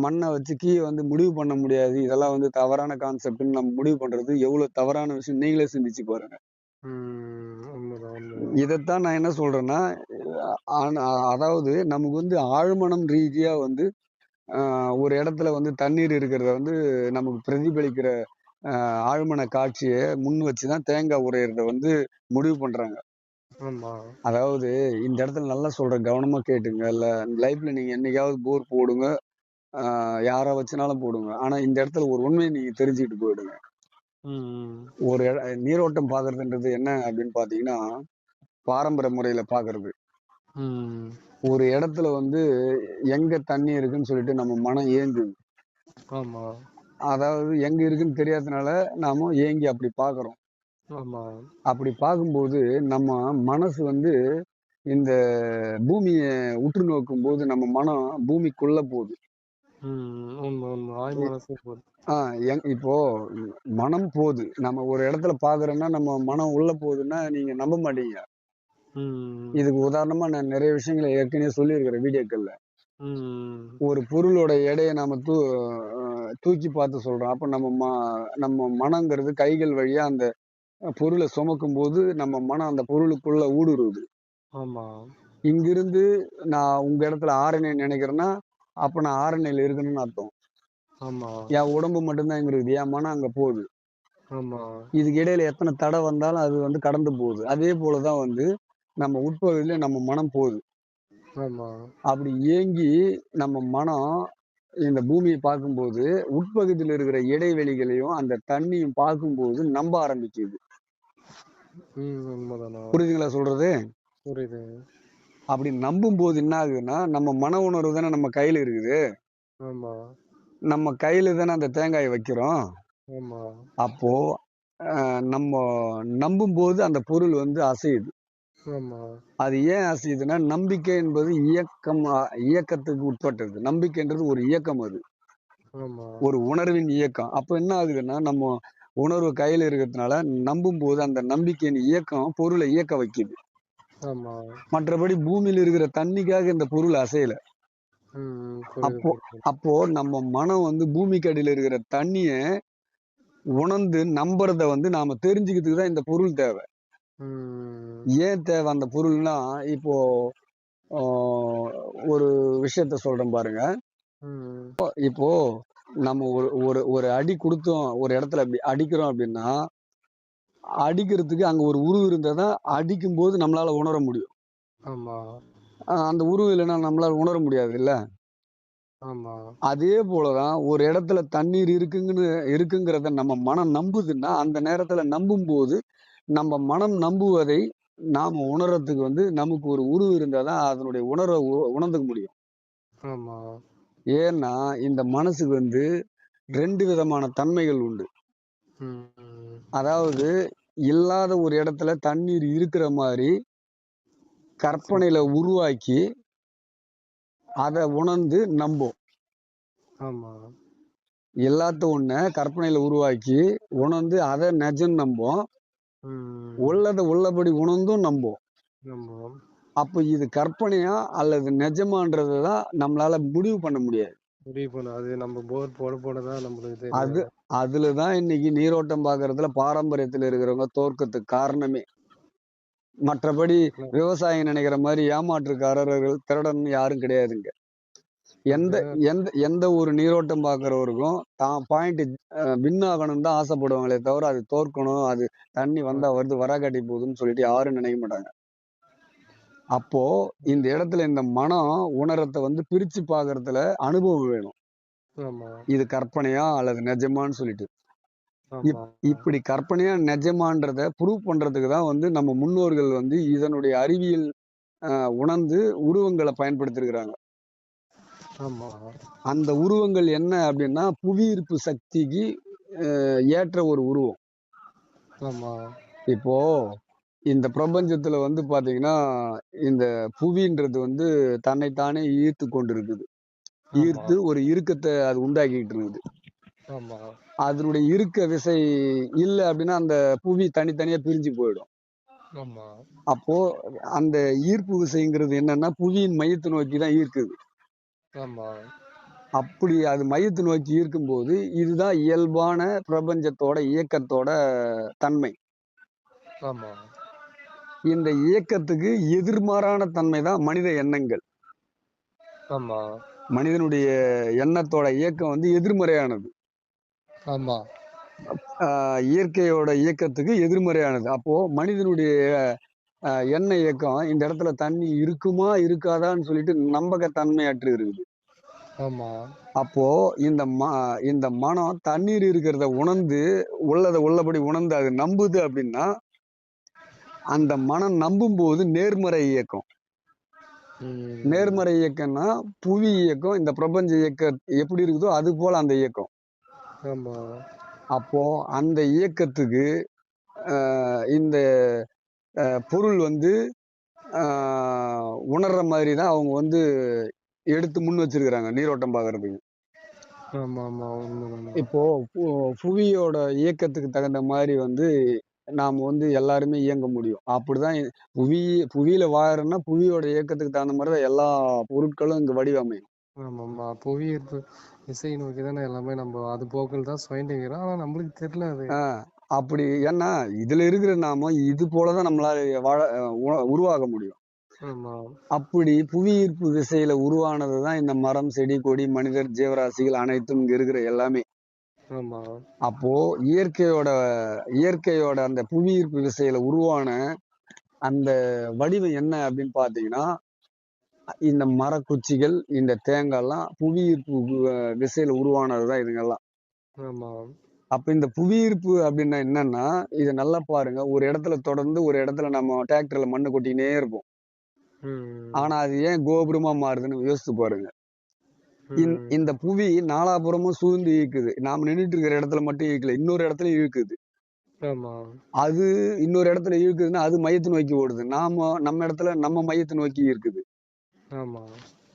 மண்ணை வச்சு கீழே வந்து முடிவு பண்ண முடியாது. இதெல்லாம் வந்து தவறான கான்செப்ட்ன்னு நம்ம முடிவு பண்றது எவ்வளவு தவறான விஷயம் நீங்களே சிந்திச்சு பாருங்க. உண்மைதான் உண்மைதான். இதைத்தான் நான் என்ன சொல்றேன்னா, அதாவது நமக்கு வந்து ஆழ்மனம் ரீதியா வந்து ஒரு இடத்துல வந்து தண்ணீர் இருக்கிறத வந்து நமக்கு பிரதிபலிக்கிற ஆழ்மன காட்சியை முன் வச்சுதான் தேங்காய் உடையறத வந்து முடிவு பண்றாங்க. ஆமா அதாவது இந்த இடத்துல நல்லா சொல்றேன், கவனமா கேட்டுங்க. இல்ல லைஃப்ல நீங்க என்னைக்காவது போர் போடுங்க, யாரை வச்சுனாலும் போடுங்க. ஆனா இந்த இடத்துல ஒரு உண்மையை நீங்க தெரிஞ்சுக்கிட்டு போயிடுங்க. ம் ஒரு நீரோட்டம் பாக்குறதுன்றது என்ன அப்படின்னு பாத்தீங்கன்னா, பாரம்பரிய முறையில பாக்குறது. ம் ஒரு இடத்துல வந்து எங்க தண்ணி இருக்குன்னு சொல்லிட்டு நம்ம மனம் ஏங்குது. ஆமா அதாவது எங்க இருக்குன்னு தெரியாதனால நாம ஏங்கி அப்படி பாக்குறோம். ஆமா அப்படி பார்க்கும்போது நம்ம மனசு வந்து இந்த பூமிய உற்று நோக்கும்போது நம்ம மனம் பூமிக்குள்ள போகுது. உண்மை உண்மை ஆய் மனசு போகுது. இப்போ மனம் போகுது. நம்ம ஒரு இடத்துல பாக்குறோம்னா நம்ம மனம் உள்ள போகுதுன்னா நீங்க நம்ப மாட்டீங்க. ம் இதுக்கு உதாரணமா நான் நிறைய விஷயங்களை ஏற்கனவே சொல்லியிருக்கிறேன் வீடியோக்கள்ல. ம் ஒரு பொருளோட எடையை நாம தூக்கி பார்த்து சொல்றோம். அப்ப நம்ம மனங்கிறது கைகள் வழியா அந்த பொருளை சுமக்கும் போது நம்ம மனம் அந்த பொருளுக்குள்ள ஊடுருவுது. ஆமா இங்கிருந்து நான் உங்க இடத்துல ஆரணியை நினைக்கிறேன்னா, அப்ப நான் ஆரணியில இருக்கணும்னு அர்த்தம். ஆமா என் உடம்பு மட்டும்தான் இங்க இருக்குது. என் மனம் அங்க போகுது. ஆமா இதுக்கு இடையில எத்தனை தடை வந்தாலும் அது வந்து கடந்து போகுது. அதே போலதான் வந்து நம்ம உட்பகுதியில நம்ம மனம் போகுது. ஆமா அப்படி ஏங்கி நம்ம மனம் இந்த பூமியை பார்க்கும்போது உட்பகுதியில் இருக்கிற இடைவெளிகளையும் அந்த தண்ணியும் பார்க்கும்போது நம்ப ஆரம்பிக்குது. உண்மைதானா. புரியுதுங்களா சொல்றது? புரியுது. அப்படி நம்பும் போது என்ன ஆகுதுன்னா நம்ம மன உணர்வு தானே நம்ம கையில இருக்குது. ஆமா நம்ம கையில தானே அந்த தேங்காயை வைக்கிறோம். ஆமா அப்போ நம்ம நம்பும் போது அந்த பொருள் வந்து அசையுது. ஆமா அது ஏன் அசையுதுன்னா நம்பிக்கை என்பது இயக்கத்துக்கு உட்பட்டது. நம்பிக்கைன்றது ஒரு இயக்கம். அது ஆமா ஒரு உணர்வின் இயக்கம். அப்ப என்ன ஆகுதுன்னா நம்ம உணர்வு கையில இருக்கிறதுனால நம்பும் போது அந்த நம்பிக்கையின் இயக்கம் பொருளை இயக்க வைக்குது. ஆமா மற்றபடி பூமியில இருக்கிற தண்ணிக்காக இந்த பொருள் அசையல. புரியுது அப்போ புரியுது. அப்போ நம்ம மனம் வந்து பூமிக்கு அடியில இருக்கிற தண்ணிய உணர்ந்து நம்புறத வந்து நாம தெரிஞ்சுக்கிறதுக்கு தான் இந்த பொருள் தேவை. ம் ஏன் தேவை அந்த பொருள்னா, இப்போ ஆஹ், ஒரு விஷயத்த சொல்றேன் பாருங்க. ம் இப்போ நம்ம ஒரு ஒரு ஒரு அடி கொடுத்தோம் ஒரு இடத்துல அப்படி அடிக்கிறோம் அப்படின்னா அடிக்கிறதுக்கு அங்க ஒரு உருவு இருந்தா தான் அடிக்கும் போது நம்மளால உணர முடியும். ஆமா அந்த உருவு இல்லைன்னா நம்மளால உணர முடியாது இல்ல. ஆமா அதே போலதான் ஒரு இடத்துல தண்ணீர் இருக்குங்கிறத நம்ம மனம் நம்புதுன்னா அந்த நேரத்துல நம்பும் போது நம்ம மனம் நம்புவதை நாம உணர்றதுக்கு நமக்கு ஒரு உருவு இருந்தாதான் அதனுடைய உணர்வை உணர்ந்துக்க முடியும். ஆமா ஏன்னா இந்த மனசுக்கு 2 விதமான தன்மைகள் உண்டு. ம் அதாவது இல்லாத ஒரு இடத்துல தண்ணீர் இருக்கிற மாதிரி கற்பனையில உருவாக்கி அதை உணர்ந்து நம்பும். ஆமா எல்லாத்த ஒண்ண கற்பனையில உருவாக்கி உணர்ந்து அதை நிஜம் நம்பும். ம் உள்ளதை உள்ளபடி உணர்ந்தும் நம்பும். ஆமா அப்ப இது கற்பனையா அல்லது நிஜமான்றதை தான் நம்மளால முடிவு பண்ண முடியாது. முடிவு பண்ண அது நம்ம போர் போட போட தான் நம்மளுக்கு அது தெரியும். அதுலதான் இன்னைக்கு நீரோட்டம் பாக்குறதுல பாரம்பரியத்துல இருக்கிறவங்க தோற்கத்துக்கு காரணமே. மற்றபடி விவசாயம் நினைக்கிற மாதிரி ஏமாற்றுக்காரர்கள் திருடன் யாரும் கிடையாதுங்க. எந்த அது எந்த எந்த ஒரு நீரோட்டம் பாக்குறவருக்கும் தான் பாயிண்ட் வின் ஆகணும் தான் ஆசைப்படுவாங்களே தவிர அது தோற்கணும், அது தண்ணி வந்தா வருது வராகாட்டி போகுதுன்னு சொல்லிட்டு யாரும் நினைக்க மாட்டாங்க. அப்போ இந்த இடத்துல இந்த மனம் உணரத்தை பிரிச்சு பாக்குறதுல அனுபவம் வேணும். ஆமா இது கற்பனையா அல்லது நிஜமான்னு சொல்லிட்டு ஆமா இப்படி கற்பனையா நிஜமான்றத ப்ரூவ் பண்றதுக்கு தான் நம்ம முன்னோர்கள் இதனுடைய அறிவியல் உணர்ந்து உருவங்களை பயன்படுத்திருக்கிறாங்க. ஆமா அந்த உருவங்கள் என்ன அப்படின்னா புவியீர்ப்பு சக்திக்கு ஏற்ற ஒரு உருவம். ஆமா இப்போ இந்த பிரபஞ்சத்துல பாத்தீங்கன்னா இந்த புவின்றது தன்னைத்தானே ஈர்த்து கொண்டு இருக்குது. ஈர்த்து ஒரு இறுக்கத்தை அது உண்டாக்கிட்டு இருக்குது. ஆமா அதனுடைய இறுக்க விசை இல்ல அப்படின்னா அந்த புவி தனித்தனியா பிரிஞ்சு போயிடும். ஆமா அப்போ அந்த ஈர்ப்பு விசைங்கிறது என்னன்னா புவியின் மையத்தை நோக்கி தான் ஈர்க்குது. ஆமா அப்படி அது மையத்தை நோக்கி ஈர்க்கும் போது இதுதான் இயல்பான பிரபஞ்சத்தோட இயக்கத்தோட தன்மை. ஆமா இந்த இயக்கத்துக்கு எதிர்மாறான தன்மை தான் மனித எண்ணங்கள். ஆமா மனிதனுடைய எண்ணத்தோட இயக்கம் எதிர்மறையானது. ஆமா இயற்கையோட இயக்கத்துக்கு எதிர்மறையானது. அப்போ மனிதனுடைய எண்ண இயக்கம் இந்த இடத்துல தண்ணி இருக்குமா இருக்காதான்னு சொல்லிட்டு நம்பகத்தன்மையற்று இருக்குது. ஆமா அப்போ இந்த மனம் தண்ணீர் இருக்கிறத உணர்ந்து உள்ளதை உள்ளபடி உணர்ந்து அது நம்புது அப்படின்னா அந்த மனம் நம்பும் போது நேர்மறை இயக்கம். நேர்மறை இயக்கம்னா புவி இயக்கம் இந்த பிரபஞ்ச இயக்கம் எப்படி இருக்குதோ அது போல அந்த இயக்கம். ஆமா அப்போ அந்த இயக்கத்துக்கு இந்த பொருள் உணர்ற மாதிரி தான் அவங்க எடுத்து முன் வச்சிருக்கிறாங்க நீரோட்டம் பார்க்கறதுக்கு. ஆமா ஆமா இப்போ புவியோட இயக்கத்துக்கு தகுந்த மாதிரி நாம எல்லாருமே இயங்க முடியும். அப்படிதான் புவியில வாழறோம்னா புவியோட இயக்கத்துக்கு தகுந்த மாதிரி தான் எல்லா பொருட்களும் இங்க வடிவமையும். ஆமாம்மா புவியீர்ப்பு விசை நோக்கி தானே எல்லாமே நம்ம அது போக்கில் தான் சுயண்டிக்கிறோம். ஆனா நம்மளுக்கு தெரியல அது. அப்படி ஏன்னா இதுல இருக்கிற நாம இது போலதான் நம்மளால உருவாக முடியும். ஆமா அப்படி புவி ஈர்ப்பு விசையில உருவானதுதான் இந்த மரம், செடி, கொடி, மனிதர், ஜீவராசிகள் அனைத்தும் இங்க இருக்கிற எல்லாமே. ஆமா அப்போ இயற்கையோட அந்த புவி ஈர்ப்பு விசையில உருவான அந்த வடிவம் என்ன அப்படின்னு பாத்தீங்கன்னா இந்த மரக்குச்சிகள், இந்த தேங்காய் எல்லாம் புவி ஈர்ப்பு விசையில உருவானதுதான் இதுங்கெல்லாம். ஆமா அப்ப இந்த புவியீர்ப்பு அப்படின்னா என்னன்னா இதை நல்லா பாருங்க. ஒரு இடத்துல தொடர்ந்து ஒரு இடத்துல நம்ம டிராக்டர்ல மண்ணு கொட்டினே இருப்போம். ஆனா அது ஏன் கோபுரமா மாறுதுன்னு யோசிச்சு பாருங்க. இந்த புவி நாலாபுறமும் சூழ்ந்து இழுக்குது. நாம நின்றுட்டு இருக்கிற இடத்துல மட்டும் இழுக்கல, இன்னொரு இடத்துல இழுக்குது. அது இன்னொரு இடத்துல இழுக்குதுன்னா அது மையத்தை நோக்கி ஓடுது. நம்ம இடத்துல நம்ம மையத்தை நோக்கி இருக்குது.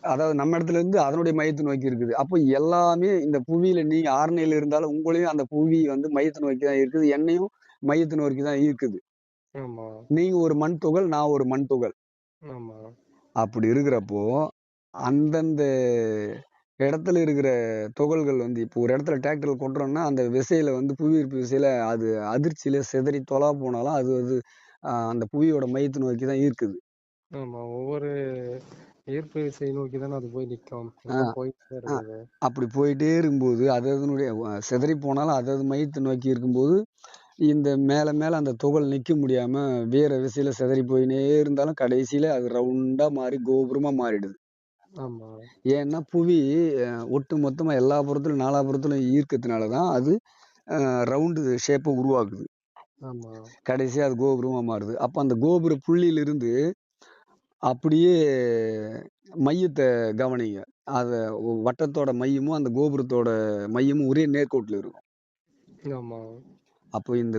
அதாவது நம்ம இடத்துல இருந்து அதனுடைய மையத்தை நோக்கி இருக்குது. அப்போ எல்லாமே இந்த புவியில நீங்க ஆரணையில இருந்தாலும் உங்களையும் அந்த புவி மையத்தை நோக்கி தான் இருக்குது. என்னையும் மையத்தை நோக்கி தான் இருக்குது. நீங்க ஒரு மண் துகள், நான் ஒரு மண் துகள். அப்படி இருக்கிறப்போ அந்தந்த இடத்துல இருக்கிற துகள்கள் இப்போ ஒரு இடத்துல டிராக்டர்ல கொட்டுறோம்னா அந்த விசையில புவியீர்ப்பு விசையில அது அதிர்ச்சியில சிதறி தொலா போனாலும் அது அந்த புவியோட மையத்தை நோக்கி தான் இருக்குது. ஆமா ஒவ்வொரு ஈர்ப்பு விசை நோக்கி தானே அது போய் நிற்கும். அப்படி போயிட்டே இருக்கும்போது அதனுடைய சிதறி போனாலும் அதது மையத்தை நோக்கி இருக்கும்போது இந்த மேல மேல அந்த துகள் நிக்க முடியாம வேற திசையில சிதறி போயினே இருந்தாலும் கடைசியில அது ரவுண்டா மாறி கோபுரமா மாறிடுது. ஆமா. ஏன்னா புவி ஒட்டு மொத்தமா எல்லா புறத்திலும் நாலாபுறத்திலும் ஈர்க்கத்தினால தான் அது ரவுண்டு ஷேப்பை உருவாக்குது. ஆமா. கடைசியா அது கோபுரமா மாறுது. அப்ப அந்த கோபுர புள்ளியிலிருந்து அப்படியே மையத்தை கவனிங்க. அத வட்டத்தோட மையமும் அந்த கோபுரத்தோட மையமும் ஒரே நேர்கோட்டுல இருக்கும். ஆமா. அப்போ இந்த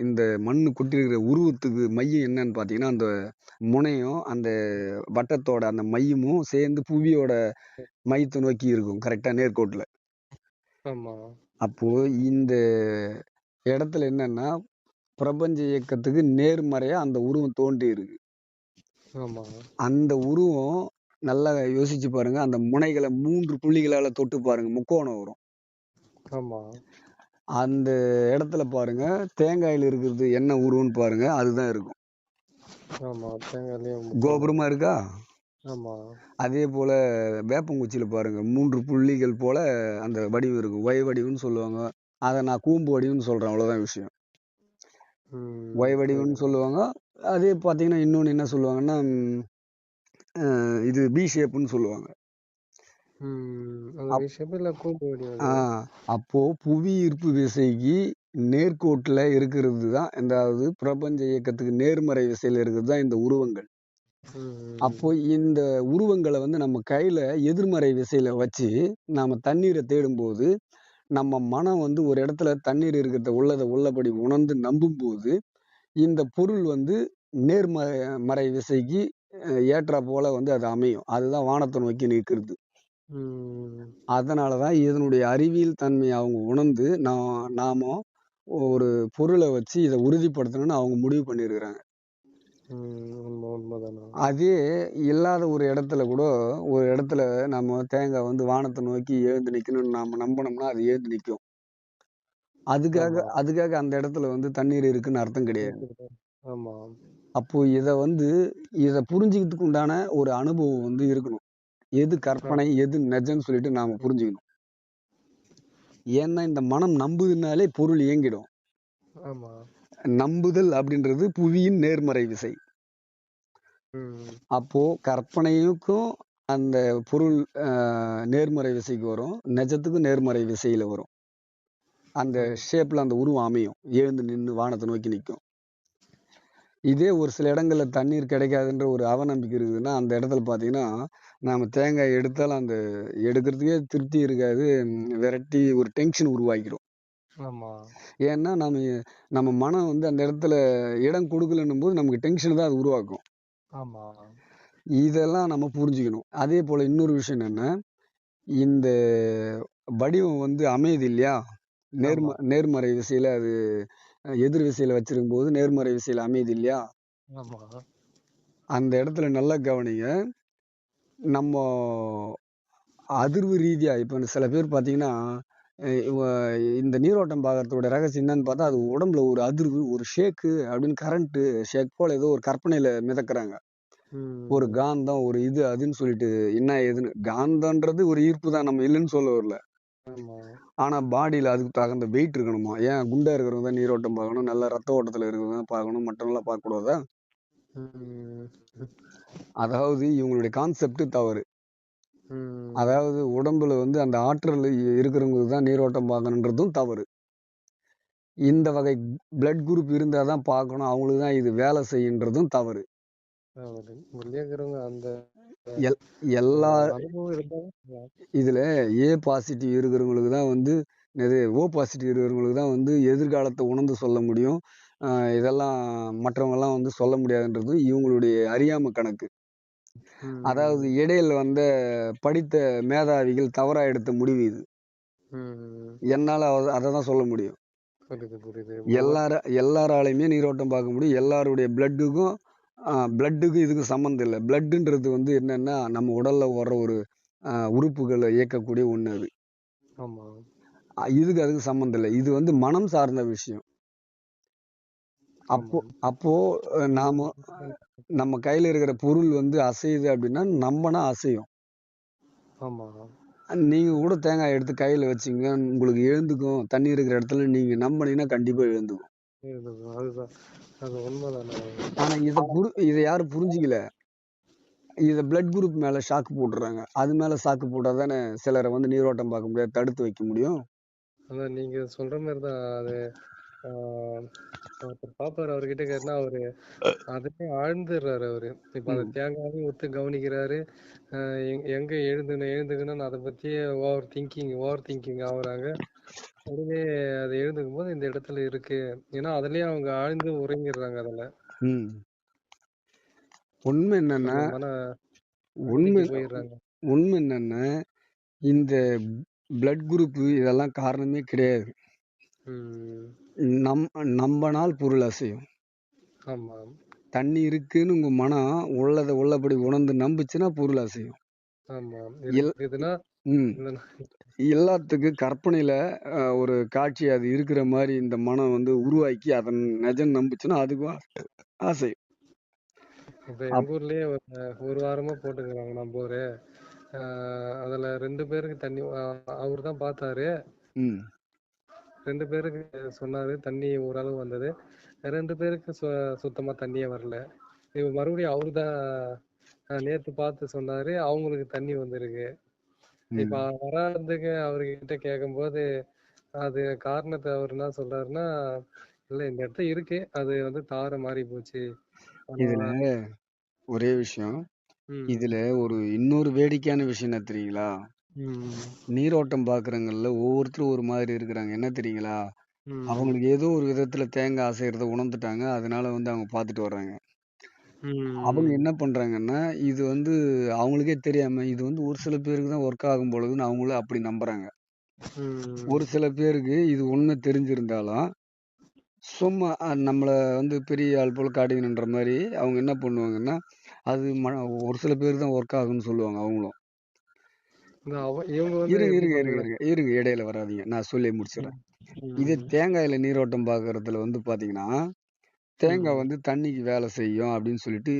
இந்த மண்ணு கொட்டியிருக்கிற உருவத்துக்கு மையம் என்னன்னு பார்த்தீங்கன்னா, அந்த முனையும் அந்த வட்டத்தோட அந்த மையமும் சேர்ந்து புவியோட மையத்தை நோக்கி இருக்கும். கரெக்டா நேர்கோட்டுல. ஆமா. அப்போ இந்த இடத்துல என்னன்னா, பிரபஞ்ச இயக்கத்துக்கு நேர்மறையா அந்த உருவம் தோன்றி இருக்கு. ஆமா. அந்த உருவம் நல்லா யோசிச்சு பாருங்க. அந்த முனைகளை 3 புள்ளிகளால தொட்டு பாருங்க. முக்கோணம் வரும். ஆமா. அந்த இடத்துல பாருங்க, தேங்காயில இருக்கிறது என்ன உருவம்னு பாருங்க. அதுதான் இருக்கும். ஆமா. தேங்காய்லயும் முக்கோணம். கோபுரமா இருக்கா? ஆமா. அதே போல வேப்பங்குச்சியில பாருங்க. 3 புள்ளிகள் போல அந்த வடிவம் இருக்கும். ஒய் வடிவம்னு சொல்லுவாங்க. அத நான் கூம்பு வடிவம்னு சொல்றேன். அவ்வளவுதான் விஷயம். ஒய் வடிவம்னு சொல்லுவாங்க. அதே பார்த்தீங்கன்னா, இன்னொன்னு என்ன சொல்லுவாங்கன்னா, இது பி ஷேப்னு சொல்லுவாங்க. அது அப் விஷயம் இல்ல கூம்பு வடிவம் ஆ அது. அப்போ புவி ஈர்ப்பு விசைக்கு நேர்கோட்டுல இருக்கிறது தான், அதாவது பிரபஞ்ச இயக்கத்துக்கு நேர்மறை விசையில இருக்கிறது தான் இந்த உருவங்கள். அப்போ இந்த உருவங்களை வந்து நம்ம கையில எதிர்மறை விசையில வச்சு நாம தண்ணீரை தேடும்போது, நம்ம மனம் வந்து ஒரு இடத்துல தண்ணீர் இருக்கிறத உள்ளபடி உணர்ந்து நம்பும்போது, இந்த பொருள் வந்து மறை விசைக்கு ஏற்றா போல வந்து அது அமையும். அதுதான் வானத்தை நோக்கி நிற்கிறது. அதனாலதான் இதனுடைய அறிவியல் தன்மையை அவங்க உணர்ந்து நாம ஒரு பொருளை வச்சு இதை உறுதிப்படுத்தணும்னு அவங்க முடிவு பண்ணியிருக்கிறாங்க. உண்மைதானா? அதே இல்லாத ஒரு இடத்துல கூட ஒரு இடத்துல நம்ம தேங்காய் வந்து வானத்தை நோக்கி எழுந்து நிக்கணும்னு நாம நம்பினோம்னா அது எழுந்து நிக்கும். அதுக்காக அந்த இடத்துல வந்து தண்ணீர் இருக்குன்னு அர்த்தம் கிடையாது. ஆமா. அப்போ இத புரிஞ்சுக்கிறதுக்கு உண்டான ஒரு அனுபவம் வந்து இருக்கணும். எது கற்பனை, எது நிஜம்னு சொல்லிட்டு நாம புரிஞ்சுக்கணும். ஏன்னா இந்த மனம் நம்புதுனாலே பொருள் இயங்கிடும். ஆமா. நம்புதல் அப்படின்றது புவியின் நேர்மறை விசை. அப்போ கற்பனைக்கும் அந்த பொருள் நேர்மறை விசைக்கு வரும். நிஜத்துக்கும் நேர்மறை விசையில வரும். அந்த ஷேப்ல அந்த உருவம் அமையும். எழுந்து நின்னு வானத்தை நோக்கி நிக்கும். இதே ஒரு சில இடங்கள்ல தண்ணீர் கிடைக்காதுன்ற ஒரு அவநம்பிக்கை இருக்குதுன்னா, அந்த இடத்துல பார்த்தீங்கன்னா, நாம தேங்காய் எடுத்தாலும் அந்த எடுக்கிறதுக்கே திருப்தி இருக்காது. விரட்டி ஒரு டென்ஷன் உருவாக்கிடும். ஆமா. ஏன்னா நம்ம மனம் வந்து அந்த இடத்துல இடம் கொடுக்கலன்னும் போது நமக்கு டென்ஷன் தான் அது உருவாக்கும். ஆமா. இதெல்லாம் நம்ம புரிஞ்சுக்கணும். அதே போல இன்னொரு விஷயம் என்னன்னா, இந்த வடிவம் வந்து அமையுது இல்லையா? நேர்மறை விசையில அது எதிர் விசையில வச்சிருக்கும்போது நேர்மறை விசையில அமையுது இல்லையா? ஆமா. அந்த இடத்துல நல்லா கவனிங்க. நம்ம அதிர்வு ரீதியா இப்ப சில பேர் பார்த்தீங்கன்னா, இந்த நீரோட்டம் பார்க்கறதோட ரகசியம் என்னன்னு பார்த்தா, அது உடம்புல ஒரு அதிர்வு, ஒரு ஷேக்கு அப்படின்னு கரண்ட் ஷேக் போல ஏதோ ஒரு கற்பனையில மிதக்குறாங்க. ஒரு காந்தம், ஒரு இது அதுன்னு சொல்லிட்டு என்ன ஏதுன்னு காந்தம்ன்றது ஒரு ஈர்ப்பு தான். நம்ம இல்லைன்னு சொல்ல வரல. ஆனா பாடியில அதுக்கு தகுந்த வெயிட் இருக்கணுமா? ஏன் குண்டா இருக்கிறவங்க தான் நீரோட்டம் பார்க்கணும், நல்ல ரத்த ஓட்டத்துல இருக்கிறவங்க தான் பார்க்கணும், மற்றவங்களாம் பார்க்கக்கூடாதா? அதாவது இவங்களுடைய கான்செப்ட் தவறு. அதாவது உடம்புல வந்து அந்த ஆற்றல் இருக்கிறவங்களுக்கு தான் நீரோட்டம் பார்க்கணுன்றதும் தவறு. இந்த வகை பிளட் குரூப் இருந்தாதான் பார்க்கணும், அவங்களுக்கு தான் இது வேலை செய்யுன்றதும் தவறு. எல்லா இதுல ஏ பாசிட்டிவ் இருக்கிறவங்களுக்கு தான் வந்து ஓ பாசிட்டிவ் இருக்கிறவங்களுக்கு தான் வந்து எதிர்காலத்தை உணர்ந்து சொல்ல முடியும். இதெல்லாம் மற்றவங்க எல்லாம் வந்து சொல்ல முடியாதுன்றது இவங்களுடைய அறியாமை கணக்கு. அதாவது இடையில வந்த படித்த மேதாவிகள் தவறா எடுத்த முடிவு இது. என்னால அததான் சொல்ல முடியும். எல்லாராலையுமே நீரோட்டம் பார்க்க முடியும். எல்லாருடைய பிளட்டுக்கும் இதுக்கும் சம்மந்தம் இல்லை. பிளட்ன்றது வந்து என்னன்னா நம்ம உடல்ல வர்ற ஒரு உறுப்புகளை இயக்கக்கூடிய ஒண்ணு அது. அதுக்கு சம்மந்தம் இல்லை. இது வந்து மனம் சார்ந்த விஷயம். அப்போ நம்ம கையில இருக்கிற பொருள் வந்து அசையுது அப்படின்னா நம்பனா அசையும். நீங்க கூட தேங்காய் எடுத்து கையில வச்சீங்க, உங்களுக்கு எழுந்துக்கும். தண்ணி இருக்கிற இடத்துல நீங்க நம்பினீங்கன்னா கண்டிப்பா எழுந்துக்கும். அதுதான். அது உண்மைதானே. ஆனா இதை யாரும் புரிஞ்சுக்கல. இதை பிளட் குரூப் மேல ஷாக்கு போட்டுறாங்க. அது மேல ஷாக்கு போட்டா தானே சிலரை வந்து நீரோட்டம் பார்க்க முடியாது, தடுத்து வைக்க முடியும். அதான் நீங்க சொல்ற மாதிரி தான். அது ஆஹ் ஒருத்தர் பாப்பாரு, அவர்கிட்ட கேட்டா அவரு அதுலயே ஆழ்ந்துடுறாரு அவரு. இப்ப அந்த ம். தேங்காவையும் ஒத்து கவனிக்கிறாரு. எங்க எழுந்துக்கணும்னு அதை பத்தியே ஓவர் திங்கிங் ஆகுறாங்க. உடனே அது எழுந்துக்கும் போது இந்த இடத்துல இருக்கு. ஏன்னா அதுலயே அவங்க ஆழ்ந்து உறங்கிடுறாங்க அதுல. ம். உண்மை என்னன்னா அந்த மன உண்மை அமைதிக்கு போயிடுறாங்க. உண்மை என்னன்னா இந்த பிளட் குரூப் இதெல்லாம் காரணமே கிடையாது. உம் நம் நம்பனால் பொருள் அசையும். ஆமா. தண்ணி இருக்குன்னு உங்க மனம் உள்ளதை உள்ளபடி உணர்ந்து நம்புச்சுன்னா பொருள் அசையும். ஆமா எல் இருக்குதுன்னா ம் இந்த எல்லாத்துக்கும் கற்பனையில ஒரு காட்சி அது இருக்கிற மாதிரி இந்த மனம் வந்து உருவாக்கி அதன் நிஜம் நம்புச்சுன்னா அதுக்கும் அசையும். இப்ப எங்க ஊர்லயே ஒரு வாரமா போட்டுக்கிறாங்க நம்ம ஊரு. அதுல 2 பேருக்கு தண்ணி அவர் தான் பார்த்தாரு. ம் 2 பேருக்கு சொன்னாரு தண்ணி ஓரளவு வந்தது. 2 பேருக்கு சுத்தமா தண்ணியே வரல. இப்ப மறுபடியும் அவரு தான் நேத்து பார்த்து சொன்னாரு, அவங்களுக்கு தண்ணி வந்திருக்கு. இப்ப ம் வராததுக்கு அவர்கிட்ட கேட்கும்போது அது காரணத்தை அவர் என்ன சொல்றாருன்னா, இல்ல இந்த இடத்துல இருக்கு, அது வந்து தார மாறி போச்சு. ஆனா இதுல ஒரே விஷயம். ம் இதுல ஒரு இன்னொரு வேடிக்கையான விஷயம் என்ன தெரியுங்களா? ம் நீரோட்டம் பார்க்குறவங்கள்ல ஒவ்வொருத்தரும் ஒரு மாதிரி இருக்கிறாங்க. என்ன தெரியுங்களா? ம் அவங்களுக்கு ஏதோ ஒரு விதத்துல தேங்காய் அசைறத உணர்ந்துட்டாங்க. அதனால வந்து அவங்க பார்த்துட்டு வர்றாங்க. அவங்க ம் என்ன பண்றாங்கன்னா, இது வந்து அவங்களுக்கே தெரியாம, இது வந்து ஒரு சில பேருக்கு தான் ஒர்க் ஆகும் பொழுதுன்னு அவங்களும் அப்படி நம்புறாங்க. ம் ஒரு சில பேருக்கு இது உண்மை தெரிஞ்சிருந்தாலும், சும்மா நம்மள வந்து பெரிய ஆள் போல காட்டிக்கணுன்ற மாரி அவங்க என்ன பண்ணுவாங்கன்னா, அது ஒரு சில பேருக்கு தான் ஒர்க் ஆகும்ன்னு சொல்லுவாங்க அவங்களும். இவங்க வந்து இருங்க, எப்படி இருங்க, இருங்க, பண்றாங்க? இருங்க, இருங்க. இடையில வராதீங்க. நான் சொல்லி முடிச்சுர்றேன். ம் இதே ம் தேங்காயில நீரோட்டம் பார்க்கறதுல வந்து பார்த்தீங்கன்னா, தேங்காய் ம் வந்து தண்ணிக்கு வேலை செய்யும் அப்படின்னு சொல்லிட்டு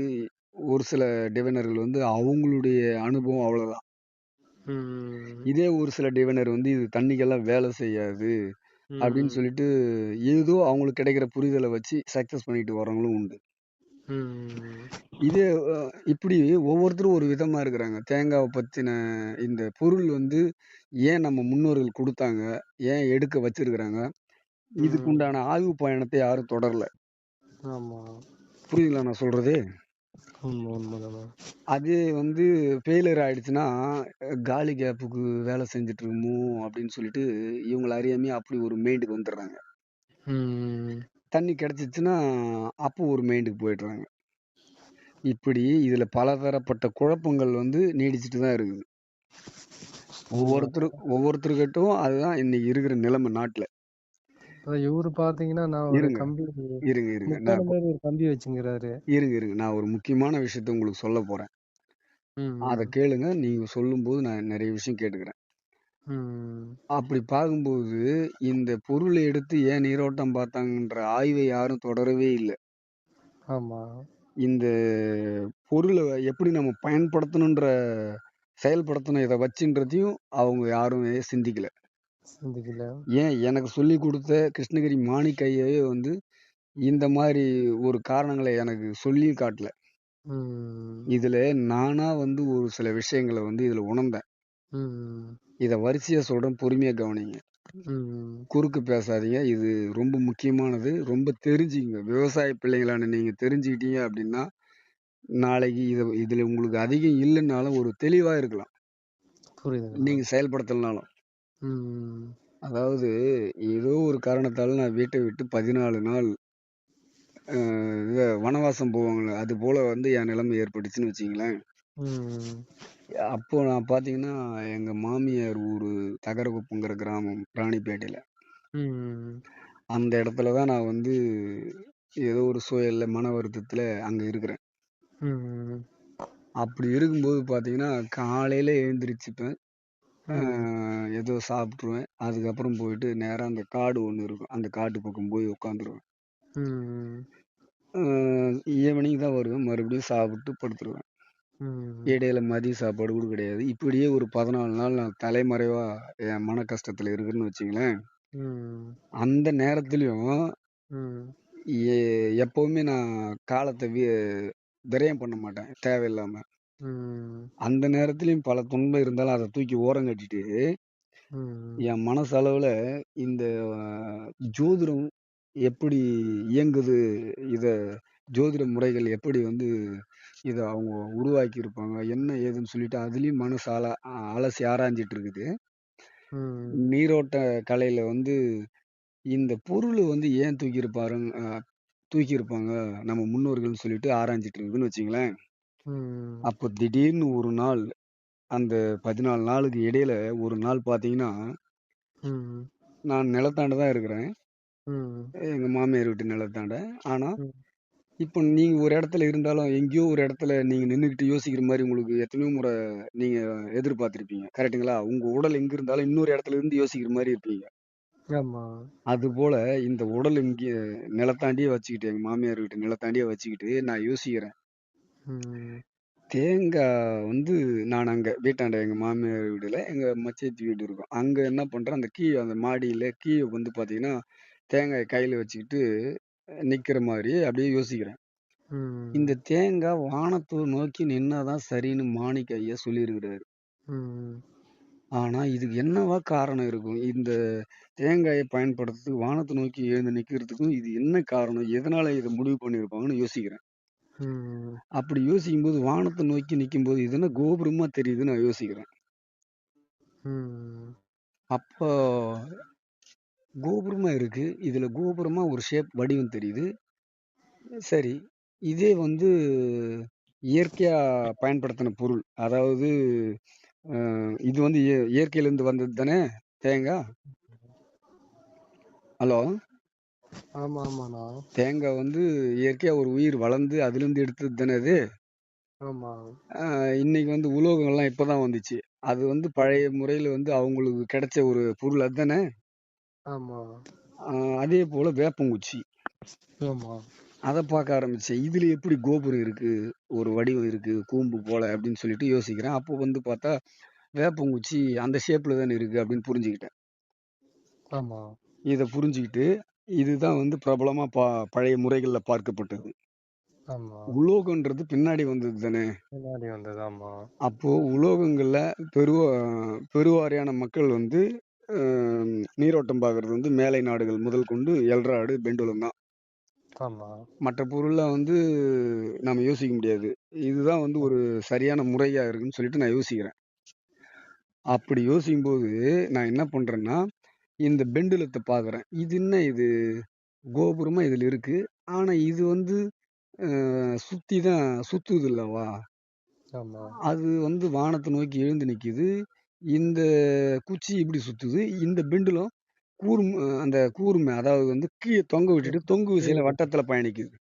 ஒரு சில டிவைனர்கள் வந்து அவங்களுடைய அனுபவம் அவ்வளோதான். ம் இதே ஒரு சில டிவைனர் வந்து இது தண்ணிக்கெல்லாம் வேலை செய்யாது அப்படின்னு ம் சொல்லிட்டு ஏதோ அவங்களுக்கு கிடைக்கிற புரிதலை வச்சு சக்சஸ் பண்ணிட்டு வரவங்களும் உண்டு. ம் இதே இப்படி ஒவ்வொருத்தரும் ஒரு விதமா இருக்கிறாங்க. தேங்காவ பத்தின இந்த பொருள் வந்து ஏன் நம்ம முன்னோர்கள் குடுத்தாங்க? ஏன் எடுக்க வச்சிருக்கிறாங்க? இதுக்கு ம் உண்டான ஆய்வு பயணத்தை யாரும் தொடரல. ஆமா. புரியுதுங்களா நான் சொல்றது? உண்மைதானே. அது வந்து ஃபெயிலியர் ஆயிடுச்சுன்னா, காலி கேப்புக்கு வேலை செஞ்சுட்டு இருக்குமோ அப்படின்னு சொல்லிட்டு இவங்கள அறியாமயே அப்படி ஒரு மைண்டுக்கு வந்துடுறாங்க. ம் தண்ணி கிடைச்சிச்சுன்னா, அப்போ ஒரு மைண்டுக்கு போயிடுறாங்க. இப்படி இதுல பலதரப்பட்ட குழப்பங்கள் வந்து நீடிச்சுட்டு தான் இருக்குது. உண்மை. ஒவ்வொருத்தர்கிட்டயும் அதுதான் இன்னைக்கு இருக்கிற நிலைமை நாட்டுல. அதான் இவரு பாத்தீங்கன்னா, நான் ஒரு இருங்க, கம்பி இருங்க, இருங்க. முக்கோண மாதிரி ஒரு கம்பி வச்சுங்கிறாரு. இருங்க. நான் ஒரு முக்கியமான விஷயத்த உங்களுக்கு சொல்லப் போறேன். அத ம் கேளுங்க. நீங்க சொல்லும்போது நான் நெறைய விஷயம் கேட்டுக்கிறேன். ம் அப்படி பார்க்கும்போது, இந்த பொருள எடுத்து ஏன் நீரோட்டம் பார்த்தாங்கன்ற ஆய்வை யாரும் தொடரவே இல்ல. ஆமா. இந்த பொருள எப்படி நம்ம பயன்படுத்தணுன்ற செயல்படுத்தணும் இத வச்சுன்றதையும் அவங்க யாருமே சிந்திக்கல. சிந்திக்கல. ஏன் எனக்கு சொல்லிக் குடுத்த கிருஷ்ணகிரி மாணிக்க ஐயாவே வந்து இந்த மாரி ஒரு காரணங்கள எனக்கு சொல்லியும் காட்டல. ம் இதுல நானா வந்து ஒரு சில விஷயங்கள வந்து இதுல உணர்ந்தேன். ம் இத வரிசையா சொல்றேன், பொறுமையா கவனிங்க. ம் குறுக்கு பேசாதீங்க. இது ரொம்ப முக்கியமானது. ரொம்ப தெரிஞ்சுக்கங்க. விவசாய பிள்ளைங்களான நீங்க தெரிஞ்சுக்கிட்டீங்க அப்டின்னா, நாளைக்கு இதுல உங்களுக்கு அதிகம் இல்லன்னாலும் ஒரு தெளிவா இருக்கலாம். புரியுதுங்கண்ணா. நீங்க செயல்படுத்தலனாலும். ம் அதாவது ஏதோ ஒரு காரணத்தால நான் வீட்ட விட்டு 14 நாள் அ வனவாசம் போவாங்கல்ல, அது போல வந்து என் நிலைமை ஏற்பட்டுச்சுன்னு வச்சுக்கங்களேன். ம் அப்போ நான் பார்த்தீங்கன்னா, எங்க மாமியார் ஊரு தகரகுப்பங்கிற கிராமம் ராணிப்பேட்டையில. ம் அந்த இடத்துல தான் நான் வந்து ஏதோ ஒரு சூழல்ல மன வருத்தத்துல அங்க இருக்கிறேன். ம் அப்படி இருக்கும்போது பார்த்தீங்கன்னா, காலையில எழுந்திரிச்சுப்பேன். அ ம் ஏதோ சாப்பிட்டுருவேன். அதுக்கப்புறம் போயிட்டு நேரா அந்த காடு ஒண்ணு இருக்கும். அந்த காட்டு பக்கம் போய் உட்காந்துருவேன். ம் அ ஈவினிங் தான் வருவேன். மறுபடியும் சாப்பிட்டு படுத்துருவேன். ம் இடையில மதிய சாப்பாடு கூட கிடையாது. இப்படியே ஒரு 14 நாள் நான் தலைமறைவா என் மன கஷ்டத்துல இருக்கிறேன்னு வச்சுங்களேன். ம் அந்த நேரத்திலயும் ம். எப்பவுமே நான் காலத்த விரயம் பண்ண மாட்டேன் தேவையில்லாம. ம். அந்த நேரத்திலயும் பல துன்பம் இருந்தாலும் அத தூக்கி ஓரங்கட்டிட்டு, ம். என் மனசளவுல இந்த அ ஜோதிடம் எப்படி இயங்குது? இத ஜோதிட முறைகள் எப்படி வந்து இத அவங்க உருவாக்கியிருப்பாங்க? என்ன ஏதுன்னு சொல்லிட்டு அதிலயும் மனசு அலசி ஆராய்ஞ்சிட்டு இருக்குது. ம். நீரோட்ட கலையில வந்து இந்த பொருள வந்து ஏன் தூக்கியிருப்பாங்க நம்ம முன்னோர்கள்ன்னு சொல்லிட்டு ஆராய்ஞ்சிட்டு இருக்குதுன்னு வச்சுங்களேன். ம். அப்போ திடீர்னு ஒரு நாள் அந்த 14 நாளுக்கு இடையில ஒரு நாள் பார்த்தீங்கன்னா, ம். நான் நிலத்தாண்ட தான் இருக்கிறேன். ம். எங்க மாமியார் வீட்டு நிலத்தாண்ட. ஆனா, ம். இப்ப நீங்க ஒரு இடத்துல இருந்தாலும், எங்கேயோ ஒரு இடத்துல நீங்க நின்னுகிட்டு யோசிக்கிற மாரி உங்களுக்கு எத்தனையோ முறை நீங்க எதிர்பார்த்திருப்பீங்க. கரெக்ட்டுங்களா? உங்க உடல் எங்க இருந்தாலும் இன்னொரு இடத்துல இருந்து யோசிக்கிற மாரி இருப்பீங்க. ஆமா. அதுபோல இந்த உடல் இங்கே நிலத்தாண்டியே வச்சுக்கிட்டு, எங்க மாமியார் வீட்டு நிலத்தாண்டியே வச்சுக்கிட்டு நான் யோசிக்கிறேன். ம். தேங்காய் வந்து நான் அங்க வீட்டாண்ட எங்க மாமியார் வீடுல, எங்க மச்சேத்தி வீடு இருக்கும். அங்க என்ன பண்றேன், அந்த மாடியில வந்து பார்த்தீங்கன்னா, தேங்காய கையில வச்சுக்கிட்டு நிக்கிற மாரி அப்படியே யோசிக்கிறேன். இந்த ம். தேங்காய் வானத்த நோக்கி நின்னா தான் சரின்னு மாணிக்க ஐயா சொல்லியிருக்கிறாரு. ம். ஆனா, இதுக்கு என்னவா காரணம் இருக்கும்? இந்த தேங்காய பயன்படுத்துறதுக்கு வானத்த நோக்கி எழுந்து நிக்கிறதுக்கும் இது என்ன காரணம்? எதனால இத முடிவு பண்ணியிருப்பாங்கன்னு யோசிக்கிறேன். ம். அப்படி யோசிக்கும்போது வானத்த நோக்கி நிக்கும்போது, இது என்ன கோபுரமா தெரியுதுன்னு நான் யோசிக்கிறேன். ம். அப்போ கோபுரமா இருக்கு. இதுல கோபுரமா ஒரு வடிவம் தெரியுது. சரி. இதே வந்து இயற்கையா பயன்படுத்தின பொருள். அதாவது அ இது வந்து இயற்கையிலிருந்து வந்தது தானே தேங்கா? ஹலோ! ஆமா, ஆமாண்ணா. தேங்காய் வந்து இயற்கையா ஒரு உயிர் வளர்ந்து அதிலிருந்து எடுத்தது தானே அது. ஆமா. அ இன்னைக்கு வந்து உலோகங்கள்லாம் இப்ப தான் வந்துச்சு. அது வந்து பழைய முறையில வந்து அவங்களுக்கு கிடைச்ச ஒரு பொருள் அதுதானே. ஆமா. அ அதே போல வேப்பங்குச்சி. ஆமா. அத பார்க்க ஆரம்பிச்சேன். இதுல எப்படி கோபுரம் இருக்கு, ஒரு வடிவம் இருக்கு, கூம்பு போல அப்படின்னு சொல்லிட்டு யோசிக்கிறேன். அப்போ வந்து பார்த்தா வேப்பங்குச்சி அந்த ஷேப்ல தானே இருக்கு அப்படின்னு புரிஞ்சுக்கிட்டேன். ஆமா. இத புரிஞ்சுகிட்டு, இதுதான் வந்து பிரபலமா பழைய முறைகள்ல பார்க்கப்பட்டது. ஆமா. உலோகம்ன்றது பின்னாடி வந்தது தானே. பின்னாடி வந்தது. ஆமா. அப்போ உலோகங்கள்ல பெருவா பெருவாரியான மக்கள் வந்து அ நீரோட்டம் பார்க்கறது வந்து மேலை நாடுகள் முதல் கொண்டு எல்றாடு, பெண்டுலம் தான். ஆமா. மற்ற பொருள்லாம் வந்து நாம யோசிக்க முடியாது. இதுதான் வந்து ஒரு சரியான முறையா இருக்குன்னு சொல்லிட்டு நான் யோசிக்கிறேன். அப்படி யோசிக்கும்போது நான் என்ன பண்றேன்னா, இந்த பெண்டுலத்த பார்க்குறேன். இது என்ன இது? கோபுரமா இதுல இருக்கு. ஆனா இது வந்து அ சுத்தி தான் சுத்துதல்லவா? ஆமா. அது வந்து வானத்த நோக்கி எழுந்து நிக்குது. இந்த குச்சி இப்படி சுத்துது. இந்த பெண்டுலம் அந்த கூர்ம அதாவது வந்து கீழ தொங்க விட்டுட்டு, தொங்கு கீழ விசையில இருக்கு. வட்டத்துல பயணிக்குது.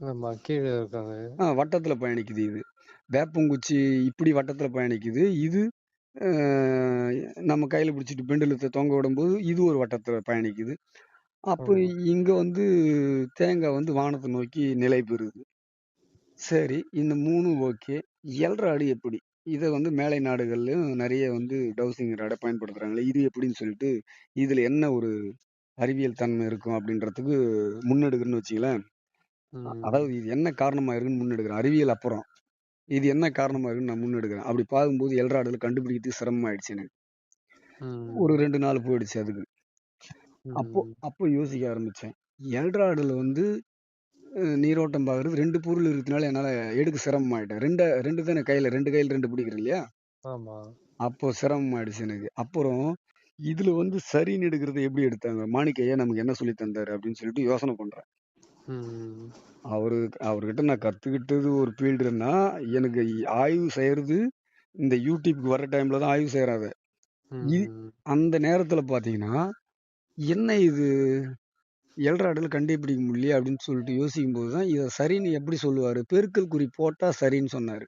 ஆமா. கீழ இருக்காது. வட்டத்துல பயணிக்குது இது. வேப்பங்குச்சி இப்படி வட்டத்துல பயணிக்குது. இது அ நம்ம கையில பிடிச்சிட்டு பெண்டுலத்த தொங்க விடும்போது, இது ஒரு வட்டத்துல பயணிக்குது. அப்போ ஆமா. இங்க வந்து தேங்காய் வந்து வானத்த நோக்கி நிலை பெறுது. சரி, இந்த 3ம் ஓகே. எல்ராடு எப்படி? இத வந்து மேலை நாடுகள்லயும் நெறைய வந்து டவுசிங் ராட பயன்படுத்துறாங்களே. இது எப்படின்னு சொல்லிட்டு, இதுல என்ன ஒரு அறிவியல் தன்மை இருக்கும் அப்படின்றதுக்கு முன்னெடுக்கிறேன்னு வச்சுக்கங்களேன். ம். அதாவது இது என்ன காரணமா இருக்குன்னு முன்னெடுக்கிறேன். அறிவியல் அப்புறம். இது என்ன காரணமா இருக்குன்னு நான் முன்னெடுக்கிறேன். அப்படி பார்க்கும்போது எல்ராடுல கண்டுபிடிக்கிறதுக்கு சிரமமாயிடுச்சு எனக்கு. ஒரு ம். 2 நாள் போயிடுச்சு அதுக்கு. ம். அப்போ யோசிக்க ஆரம்பிச்சேன். எல்ராடுல வந்து நீரோட்டம் பார்க்கறது 2 பொருள் இருக்கனால என்னால எடுக்க சிரமமாயிட்டேன். 2 தானே கையில 2 கையில 2 பிடிக்கிறேன் இல்லையா? ஆமா. அப்போ சிரமமாயிடுச்சு எனக்கு. அப்புறம் இதுல வந்து சரின்னு எடுக்கிறத எப்படி எடுத்தாங்க? மாணிக்க ஐயா நமக்கு என்ன சொல்லி தந்தாரு? அப்படின்னு சொல்லிட்டு யோசனை பண்றேன். ம். அவரு அவர்கிட்ட நான் கத்துக்கிட்டது ஒரு ஃபீல்டுன்னா, எனக்கு ஆய்வு செய்யறது இந்த YouTubeக்கு வர டைம்ல தான் ஆய்வு செய்றேன் அத. இ ம். அந்த நேரத்துல பார்த்தீங்கன்னா, என்ன இது எல்ராடுல கண்டுபிடிக்க முடியலையே அப்படின்னு சொல்லிட்டு யோசிக்கும்போது தான், இத சரின்னு எப்படி சொல்லுவாரு? பெருக்கல் குறி போட்டா சரின்னு சொன்னாரு.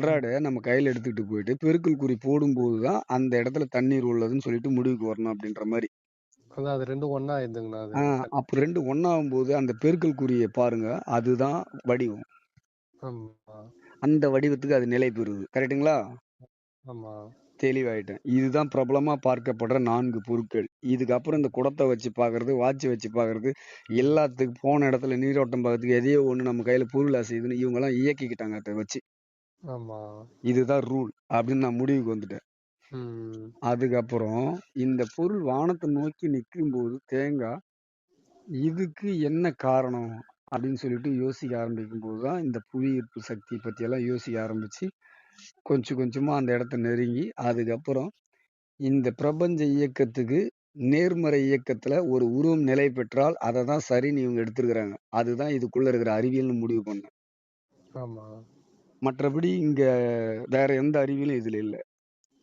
ம். எல்ராட நம்ம கையில எடுத்துக்கிட்டு போயிட்டு, பெருக்கல் குறி போடும்போது தான், அந்த இடத்துல தண்ணீர் உள்ளதுன்னு சொல்லிட்டு முடிவுக்கு வரணும் அப்படின்ற மாரி. அதான் அது 2ம் ஒண்ணா ஆயிடுதுங்கண்ணா அது. ஆ அப்ப 2 ஒண்ணாகும்போது அந்த பெருக்கல் குறிய பாருங்க. அதுதான் வடிவம். ஆமா. அந்த வடிவத்துக்கு அது நிலை பெறுது. கரெக்ட்டுங்களா? ஆமா. தெளிவாயிட்டேன். இதுதான் பிரபலமா பார்க்கப்படுற 4 பொருட்கள். இதுக்கப்புறம் இந்த குடத்த வச்சு பார்க்கறது, வாட்ச் வச்சு பார்க்கறது, எல்லாத்துக்கும் போன இடத்துல நீரோட்டம் பார்க்கறதுக்கு எதையோ ஒண்ணு நம்ம கையில பொருள் அசையுதுன்னு இவங்கலாம் இயக்கிக்கிட்டாங்க அத வச்சு. ஆமா. இதுதான் ரூல் அப்படின்னு நான் முடிவுக்கு வந்துட்டேன். ம். அதுக்கப்புறம் இந்த பொருள் வானத்த நோக்கி நிக்கும்போது தேங்காய், இதுக்கு என்ன காரணம்? அப்படின்னு சொல்லிட்டு யோசிக்க ஆரம்பிக்கும்போது தான் இந்த புவி ஈர்ப்பு சக்தி பத்தியெல்லாம் யோசிக்க ஆரம்பிச்சு, கொஞ்சம் கொஞ்சமா அந்த இடத்த நெருங்கி, அதுக்கப்புறம் இந்த பிரபஞ்ச இயக்கத்துக்கு நேர்மறை இயக்கத்துல ஒரு உருவம் நிலை பெற்றால் அதை தான் சரின்னு இவங்க எடுத்திருக்கிறாங்க. அதுதான் இதுக்குள்ள இருக்கிற அறிவியல்னு முடிவு பண்ணேன். ஆமா. மற்றபடி இங்க வேற எந்த அறிவியலும் இதுல இல்ல.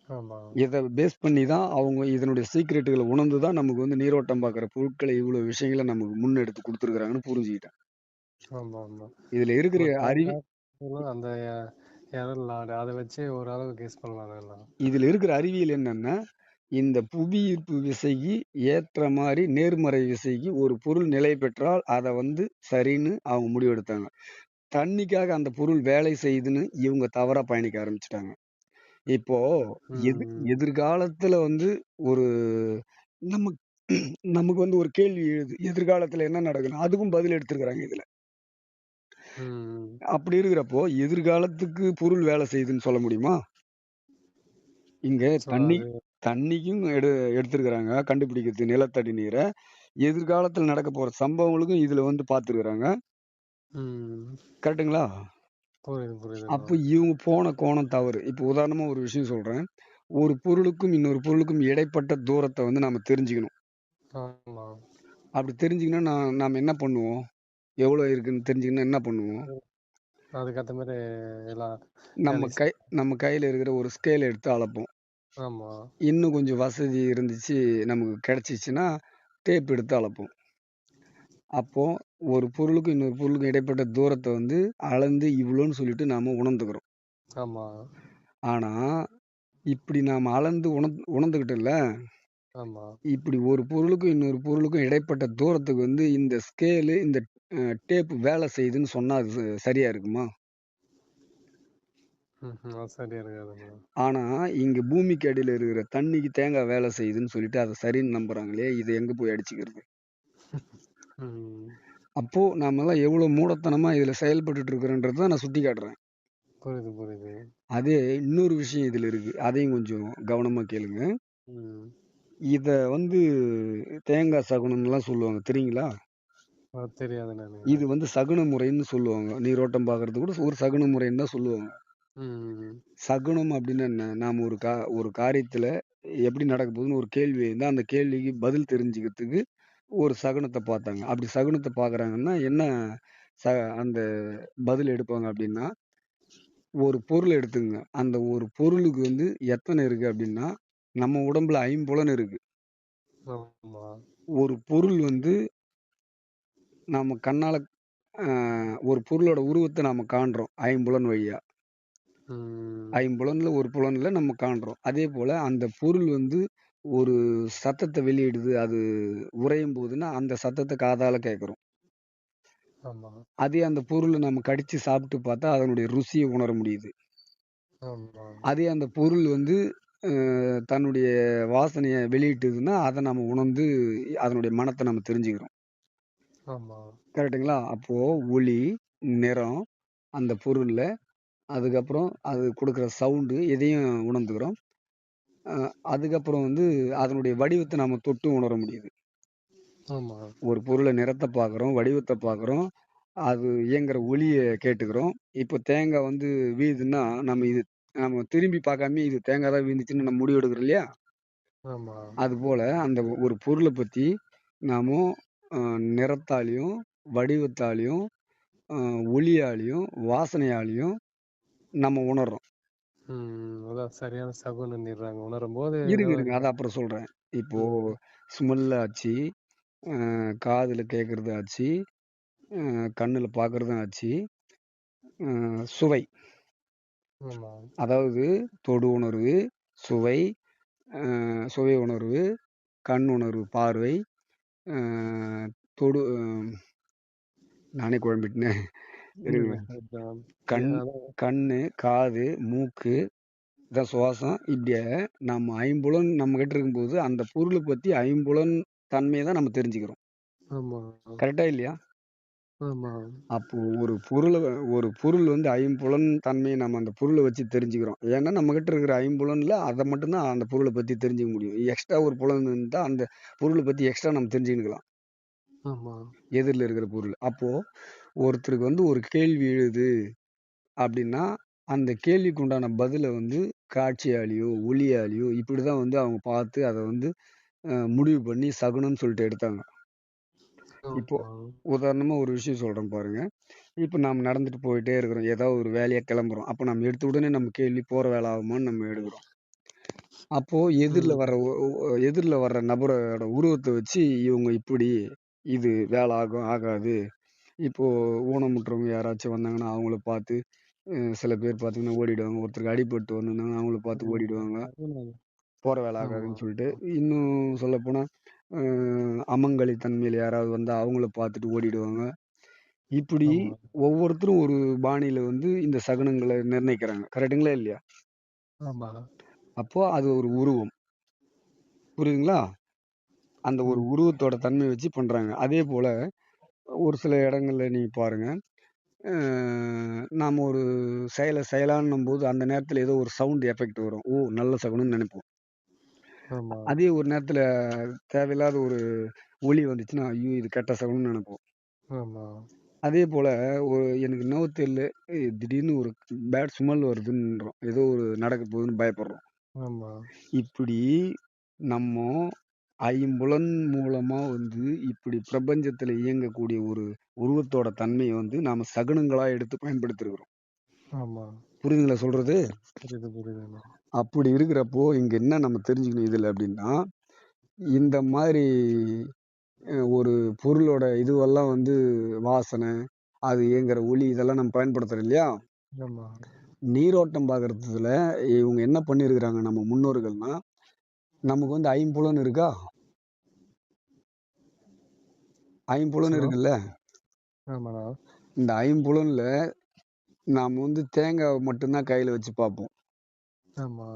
ஆமா. இத பேஸ் பண்ணி தான் அவங்க இதனுடைய சீக்ரெட்டுகள உணர்ந்து தான் நமக்கு வந்து நீரோட்டம் பார்க்குற பொருட்கள இவ்வளவு விஷயங்கள நமக்கு முன்னெடுத்து குடுத்துருக்காங்கன்னு புரிஞ்சுக்கிட்டேன். ஆமா. இதுல இருக்கிற மத்த அறிவி அந்த எரர் லார்ட் அத வச்சு ஓரளவு கெஸ் பண்ணலாம் எல்லாம். இதுல இருக்கிற அறிவியல் என்னன்னா, இந்த புவி ஈர்ப்பு விசைக்கு ஏற்ற மாரி நேர்மறை விசைக்கு ஒரு பொருள் நிலை பெற்றால் அத வந்து சரின்னு அவங்க முடிவெடுத்தாங்க. தண்ணிக்காக அந்த பொருள் வேலை செய்யுதுன்னு இவங்க தவறா பயணிக்க ஆரம்பிச்சுட்டாங்க. இப்போ ம். எதிர்காலத்துல வந்து ஒரு நமக்கு நமக்கு வந்து ஒரு கேள்வி எழுது. எதிர்காலத்துல என்ன நடக்கும்னு. அதுக்கும் பதில் எடுத்திருக்காங்க இதுல. ம். அப்படி இருக்கிறப்போ, எதிர்காலத்துக்கு பொருள் வேலை செய்யுதுன்னு சொல்ல முடியுமா? இங்க ஸோ தண்ணி அது தண்ணிக்கும் எடுத்திருக்கிறாங்க கண்டுபிடிக்கிறதுக்கு நிலத்தடி நீர. எதிர்காலத்துல நடக்க போற சம்பவங்களுக்கும் இதுல வந்து பார்த்துருக்குறாங்க. ம். கரெக்ட்டுங்களா? புரியுதுண்ணா. அப்ப இவங்க போன கோணம் தவறு. இப்ப உதாரணமா ஒரு விஷயம் சொல்றேன். ஒரு பொருளுக்கும் இன்னொரு பொருளுக்கும் இடைப்பட்ட தூரத்த வந்து நாம தெரிஞ்சுக்கணும். ஆமா. அப்படி தெரிஞ்சுக்கணும்னா நாம என்ன பண்ணுவோம்? எவ்வளோ இருக்குன்னு தெரிஞ்சுக்கணும்னா என்ன பண்ணுவோம்? அதுக்கேத்த மாரி எல்லாம் நம்ம வேலைக்கு கை நம்ம கையில இருக்கிற ஒரு ஸ்கேல் எடுத்து அளப்போம். ஆமா. இன்னும் கொஞ்சம் வசதி இருந்துச்சு, நமக்கு கிடைச்சிச்சுன்னா, டேப் எடுத்து அளப்போம். அப்போ ஒரு பொருளுக்கும் இன்னொரு பொருளுக்கும் இடைப்பட்ட தூரத்த வந்து அளந்து இவ்வளோன்னு சொல்லிட்டு நாம உணர்ந்துக்கிறோம். ஆமா. ஆனா, இப்படி நாம அளந்து உணர்ந்துக்கிட்டோம்ல, ஆமா. இப்படி ஒரு பொருளுக்கும் இன்னொரு பொருளுக்கும் இடைப்பட்ட தூரத்துக்கு வந்து இந்த ஸ்கேலு, இந்த டேப் வேலை செய்யுதுன்னு சொன்னா அது சரியா இருக்குமா? ம்ஹ்ம். அது சரியா இருக்காதுண்ணா. ஆனா, இங்க பூமிக்கு அடியில இருக்கிற தண்ணிக்கு தேங்காய் வேலை செய்யுதுன்னு சொல்லிட்டு அத சரின்னு நம்புறாங்களே! இத எங்க போய் அடிச்சுக்கிறது? ம். அப்போ நாமெல்லாம் எவ்வளோ மூடத்தனமா இதுல செயல்பட்டுட்டு இருக்கிறோன்றத தான் நான் சுட்டிக்காட்டுறேன். புரியுது. அதே இன்னொரு விஷயம் இதுல இருக்கு. அதையும் கொஞ்சம் கவனமா கேளுங்க. ம். இத வந்து தேங்காய் சகுனம்லாம் சொல்லுவாங்க தெரியுங்களா? அது தெரியாதுண்ணா எனக்கு. இது வந்து சகுன முறைன்னு சொல்லுவாங்க. நீரோட்டம் பார்க்கறது கூட ஒரு சகுன முறைன்னு தான் சொல்லுவாங்க. ம். சகுனம் அப்டின்னா என்ன? நாம ஒரு காரியத்துல எப்படி நடக்க போகுதுன்னு ஒரு கேள்வி இருந்தா, அந்த கேள்விக்கு பதில் தெரிஞ்சுக்கிறதுக்கு ஒரு சகுனத்த பார்த்தாங்க. அப்படி சகுனத்த பார்க்குறாங்கன்னா, என்ன ச அந்த பதில் எடுப்பாங்க அப்டின்னா, ஒரு பொருள் எடுத்துக்கங்க. அந்த ஒரு பொருளுக்கு வந்து எத்தன இருக்கு அப்டின்னா, நம்ம உடம்புல 5 இருக்கு. ஆமா. ஒரு பொருள் வந்து நாம கண்ணால அ ஒரு பொருளோட உருவத்த நாம காண்றோம். 5 வழியா. ம். 5 ஒரு புலன்ல நம்ம காண்றோம். அதேபோல அந்த பொருள் வந்து ஒரு சத்தத்த வெளியிடுது. அது உறையும் போதுன்னா, அந்த சத்தத்த காதால கேட்கிறோம். ஆமா. அதே அந்த பொருள நம்ம கடிச்சு சாப்பிட்டு பார்த்தா, அதனுடைய ருசிய உணர முடியுது. ஆமா. அதே அந்த பொருள் வந்து அ தன்னுடைய வாசனைய வெளியிட்டதுன்னா, அத நம்ம உணர்ந்து அதனுடைய மணத்த நம்ம தெரிஞ்சுக்கிறோம். ஆமா. கரெக்ட்டுங்களா? அப்போ ஒளி, நிறம், அந்த பொருள்ல, அதுக்கப்புறம் அது குடுக்குற சவுண்டு இதையும் உணர்ந்துக்கிறோம். அ அதுக்கப்புறம் வந்து அதனுடைய வடிவத்த நாம தொட்டு உணர முடியுது. ஆமா. ஒரு பொருள நிறத்த பார்க்குறோம், வடிவத்த பார்க்குறோம், அது இயங்குற ஒலிய கேட்டுக்கிறோம். இப்போ தேங்காய் வந்து வீழுதுன்னா, நம்ம திரும்பி பார்க்காமயே இது தேங்காய் தான் வீழ்ந்துச்சுன்னு நம்ம முடிவு எடுக்கிறோம் இல்லையா? ஆமா. அதுபோல அந்த ஒரு பொருள பத்தி நாம அ நிறத்தாலயும், வடிவத்தாலயும், அ ஒலியாலயும், வாசனையாலயும் நம்ம உணர்றோம். அதான் சரியான சகுனம்னிடுறாங்க. உணரும்போது ஏதோ இருங்க. அத அப்புறம் சொல்றேன். இப்போ ம். ஸ்மெல் ஆச்சு, காதுல கேட்கறது ஆச்சு, கண்ணுல பார்க்கறதும் ஆச்சு, சுவை. ஆமா. அதாவது தொடு உணர்வு, சுவை, அ சுவை உணர்வு, கண் உணர்வு, பார்வை, அ தொடு நானே குழம்பிட்டேனே. இல்ல. இருங்க. அதான். கண் அதான். கண்ணு, காது, மூக்கு, இதான் சுவாசம். இப்படியே நம்ம ஐம்புலன் நம்ம கிட்ட இருக்கும்போது அந்த பொருளை பத்தி ஐம்புலன் தன்மையை தான் நம்ம தெரிஞ்சுக்கிறோம். ஆமா கரெக்டா இல்லையா? ஆமா அப்போ ஒரு பொருள் வந்து ஐம்புலன் தன்மையை நம்ம அந்த பொருளை வச்சு தெரிஞ்சுக்கிறோம். ஏன்னா நம்ம கிட்ட இருக்கிற ஐம்புலன்ல அதை மட்டும்தான் அந்த பொருளை பத்தி தெரிஞ்சுக்க முடியும். எக்ஸ்ட்ரா ஒரு புலன் இருந்தா அந்த பொருளை பத்தி எக்ஸ்ட்ரா நம்ம தெரிஞ்சுக்கலாம். ஆமா எதிரில் இருக்கிற பொருள். அப்போ ஒருத்தருக்கு வந்து ஒரு கேள்வி எழுது அப்படின்னா அந்த கேள்விக்கு உண்டான பதிலை வந்து காட்சியாலேயோ ஒளியாலேயோ இப்படிதான் வந்து அவங்க பார்த்து அதை வந்து முடிவு பண்ணி சகுனம்னு சொல்லிட்டு எடுத்தாங்க. இப்போ ஆமா உதாரணமா ஒரு விஷயம் சொல்றேன் பாருங்க. இப்போ நாம் நடந்துட்டு போயிட்டே இருக்கிறோம். ஏதாவது ஒரு வேலையா கிளம்புறோம். அப்போ நம்ம எடுத்த உடனே நம்ம கேள்வி போற வேலை ஆகுமான்னு நம்ம எடுக்கிறோம். அப்போ எதிரில் வர்ற நபரோட உருவத்தை வச்சு இவங்க இப்படி இது வேலை ஆகும் ஆகாது. இப்போ ஊனமுற்றவங்க யாராச்சும் வந்தாங்கன்னா அவங்கள பார்த்து சில பேர் பார்த்தீங்கன்னா ஓடிடுவாங்க. ஒருத்தருக்கு அடிபட்டு வந்திருந்தாங்கன்னா அவங்கள பார்த்து ஓடிடுவாங்க. போற வேலை ஆமா ஆகாதுன்னு சொல்லிட்டு. இன்னும் சொல்லப்போனா அமங்கலி தன்மையில யாராவது வந்தா அவங்கள பார்த்துட்டு ஓடிடுவாங்க. இப்படி ஆமா ஒவ்வொருத்தரும் ஒரு பாணியில வந்து இந்த சகுனங்களை நிர்ணயிக்கிறாங்க. கரெக்ட்டுங்களா இல்லையா? ஆமா அப்போ அது ஒரு உருவம். புரியுதுங்களா? அந்த ஒரு ம் உருவத்தோட தன்மையை வச்சு பண்றாங்க. அதே போல ஒரு சில இடங்கள்ல நீங்க பாருங்க. நாம ஒரு செயலை செய்யலான்னும்போது அந்த நேரத்துல ஏதோ ஒரு சவுண்ட் எஃபெக்ட் வரும். ஓ! நல்ல சகுனம்னு நினைப்போம். ஆமா அதே ஒரு நேரத்துல தேவையில்லாத ஒரு ஒலி வந்துச்சுன்னா, ஐயோ! இது கெட்ட சகுனம்னு நினைப்போம். ஆமா அதே போல எனக்கு என்னவோ தெரியல. திடீர்னு ஒரு பேட் ஸ்மெல் வருதுன்றோம். ஏதோ ஒரு நடக்க போகுதுன்னு பயப்படுறோம். ஆமா இப்படி நம்ம ஐம்புலன் மூலமா வந்து இப்படி பிரபஞ்சத்துல இயங்கக்கூடிய ஒரு உருவத்தோட தன்மையை வந்து நாம சகுனங்களா எடுத்து பயன்படுத்திருக்கிறோம். ஆமா புரியுதுங்களா சொல்றது? புரியுது புரியுதுண்ணா அப்படி இருக்கிறப்போ இங்க என்ன நம்ம தெரிஞ்சுக்கணும் இதுல அப்படின்னா, இந்த மாதிரி ஒரு பொருளோட இதுவெல்லாம் வந்து வாசனை, அது இயங்குற ஒலி இதெல்லாம் நம்ம பயன்படுத்துறோம் இல்லையா? ஆமா நீரோட்டம் பார்க்கறதுல இவங்க என்ன பண்ணியிருக்கிறாங்க நம்ம முன்னோர்கள்னா, நமக்கு வந்து ஐம்புலன் இருக்கா? ஐம்புலன் ஹலோ இருக்குல்ல. ஆமாண்ணா இந்த ஐம்புலன்ல நாம வந்து தேங்காவ மட்டும் தான் கையில வச்சு பார்ப்போம். ஆமா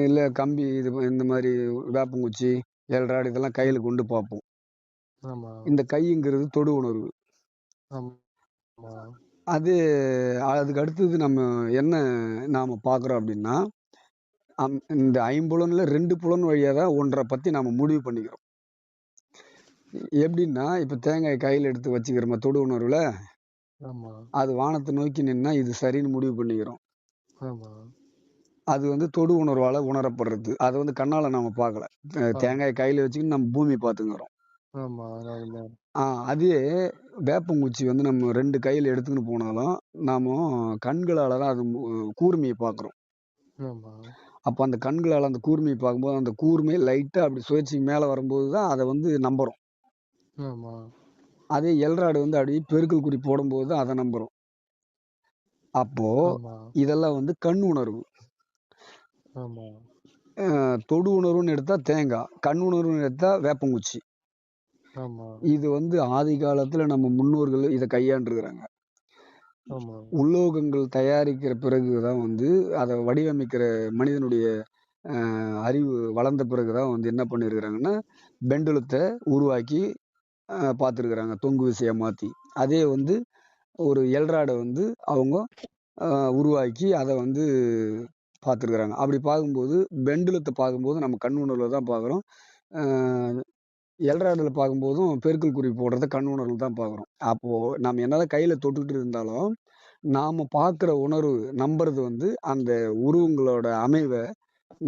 இல்ல கம்பி இந்த மாரி வேப்பங்குச்சி, எல்ராடு இதெல்லாம் ம் கையில கொண்டு பார்ப்போம். ஆமா இந்த கைங்கிறது தொடு உணர்வு. ஆமா அது அதுக்கு அடுத்தது நம்ம என்ன நாம பார்க்குறோம் அப்படின்னா, இந்த ஐம்புலன்ல 2 புலன் வழியா தான் ஒன்றை பத்தி நாம முடிவு பண்ணிக்கிறோம். எப்படின்னா, இப்ப தேங்காய் கையில எடுத்து வச்சுக்கிறோமா தொடு உணர்வுல, ஆமா அது வானத்தை நோக்கி நின்னா இது சரின்னு முடிவு பண்ணிக்கிறோம். ஆமா அது வந்து தொடு உணர்வால உணரப்படுறது. அத வந்து கண்ணால நாம பார்க்கல. தேங்காய் கையில வச்சுக்கிட்டு நம்ம பூமி பார்த்துக்கிறோம். ஆமா அதாவதுண்ணா ஆ அதே வேப்பங்குச்சி வந்து நம்ம 2 கையில எடுத்துக்கின்னு போனாலும், நாம கண்களால தான் அது கூர்மைய பார்க்குறோம். ஆமா அப்ப அந்த கண்களால அந்த கூர்மைய பார்க்கும்போது, அந்த கூர்மை லைட்டா அப்படி சுழற்சி மேல வரும்போது தான் அத வந்து நம்புறோம். ஆமா அதே எல்ராடு வந்து அப்படியே பெருக்கல் குறி போடும்போது தான் அத நம்புறோம். அப்போ ஆமா இதெல்லாம் வந்து கண் உணர்வு. ஆமா தொடு உணர்வுன்னு எடுத்தா தேங்காய், கண் உணர்வுன்னு எடுத்தா வேப்பங்குச்சி. ஆமா இது வந்து ஆதி காலத்துல நம்ம முன்னோர்கள் இத கையாண்டுருக்கிறாங்க. ஆமா உலோகங்கள் தயாரிக்கிற பிறகு தான் வந்து அத வடிவமைக்கிற மனிதனுடைய அறிவு வளர்ந்த பிறகு தான் வந்து என்ன பண்ணியிருக்கிறாங்கன்னா, பெண்டுலத்த உருவாக்கி பார்த்துருக்குறாங்க. தொங்கு விசையா மாத்தி. அதே வந்து ஒரு எல்ராட வந்து அவங்க அ உருவாக்கி அத வந்து பார்த்துருக்குறாங்க. அப்படி பார்க்கும்போது பெண்டுலத்த பார்க்கும்போது நம்ம கண் உணர்வுல தான் பார்க்குறோம். அ எல்ராடுல பார்க்கும்போதும் பெருக்கல் குறி போடுறத கண் உணர்வுல தான் பார்க்குறோம். அப்போ நம்ம என்னதான் கையில தொட்டுட்டு இருந்தாலும், நாம பார்க்குற உணர்வு நம்புறது வந்து அந்த உருவங்களோட அமைவ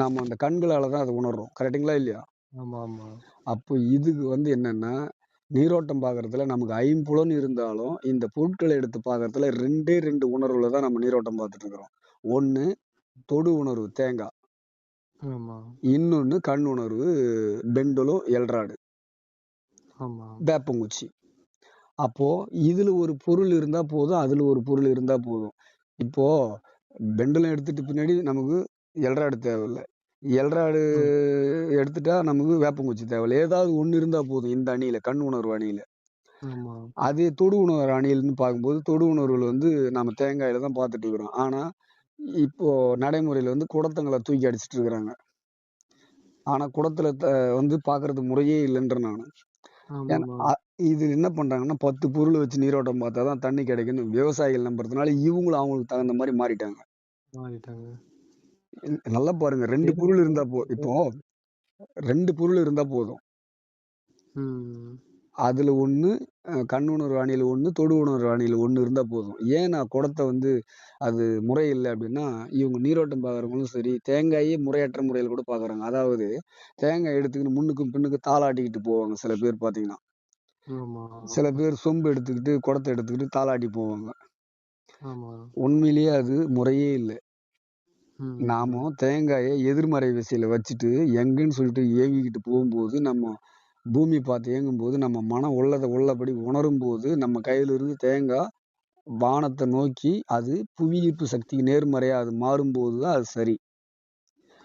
நாம அந்த கண்களால தான் அத உணர்றோம். கரெக்ட்டுங்களா இல்லையா? ஆமா ஆமா அப்போ இதுக்கு வந்து என்னன்னா, நீரோட்டம் பார்க்கறதுல நமக்கு ஐம்புலன் இருந்தாலும், இந்த பொருட்கள எடுத்து பார்க்கறதுல 2 உணர்வுல தான் நம்ம நீரோட்டம் பார்த்துட்டு இருக்கிறோம். ஒண்ணு தொடு உணர்வு தேங்கா. ஆமா இன்னொன்னு கண் உணர்வு பெண்டுலம், எல்ராடு, ஆமா வேப்பங்குச்சி. அப்போ இதுல ஒரு பொருள் இருந்தா போதும், அதுல ஒரு பொருள் இருந்தா போதும். இப்போ பெண்டுலம் எடுத்துட்டு பின்னாடி நமக்கு எல்ராடு தேவையில்ல. எல்ராடு ம் எடுத்துட்டா நமக்கு வேப்பங்குச்சி தேவையில்ல. ஏதாவது ஒண்ணு இருந்தா போதும் இந்த அணியில, கண் உணர்வு அணியில. ஆமா அதே தொடு உணர்வு அணில்ன்னு பார்க்கும்போது, தொடு உணர்வுல வந்து நம்ம தேங்காயில தான் பார்த்துட்டு இருக்கிறோம். ஆனா, இப்போ நடைமுறையில வந்து குடத்தங்கள தூக்கி அடிச்சிட்டு இருக்கிறாங்க. ஆனா குடத்துல வந்து பார்க்கறது முறையே இல்லைன்றேன் நானு. ஏன்னா ஆமாமா. இது என்ன பண்றாங்கன்னா 10 பொருள் வச்சு நீரோட்டம் பார்த்தா தான் தண்ணி கிடைக்குன்னு விவசாயிகள் நம்புறதுனால, இவங்களும் அவங்களுக்கு தகுந்த மாரி மாறிட்டாங்க. மாறிட்டாங்க. நல்லா பாருங்க 2 சரி. பொருள் இருந்தா இப்போ 2 பொருள் இருந்தா போதும். ம். அதுல 1 கண்ணுணர்வு அணில் 1, தொடு உணர்வு அணில் 1 இருந்தா போதும். ஏன் நான் குடத்த வந்து அது முறை இல்ல அப்டின்னா, இவங்க நீரோட்டம் பார்க்குறவங்களும் சரி, தேங்காயே முறையற்ற முறையில கூட பார்க்குறாங்க. அதாவது தேங்காய் எடுத்துக்கின்னு முன்னுக்கும் பின்னுக்கும் தாலாட்டிக்கிட்டு போவாங்க சில பேர் பார்த்தீங்கன்னா. ஆமா. சில பேர் சொம்பு எடுத்துக்கிட்டு, குடத்த எடுத்துக்கிட்டு தாலாட்டி போவாங்க. ஆமா. உண்மையிலேயே அது முறையே இல்ல. ம். நாம தேங்காய எதிர்மறை திசையில வச்சுட்டு, எங்கன்னு சொல்லிட்டு ஏங்கிக்கிட்டு போம்போது, நம்ம பூமி பார்த்து ஏங்கும்போது, நம்ம மனம் உள்ளத உள்ளபடி உணரும்போது, நம்ம கையில இருந்து தேங்கா வானத்த நோக்கி அது புவியீர்ப்பு சக்திக்கு நேர்மறையா அது மாறும்போது தான் அது சரி.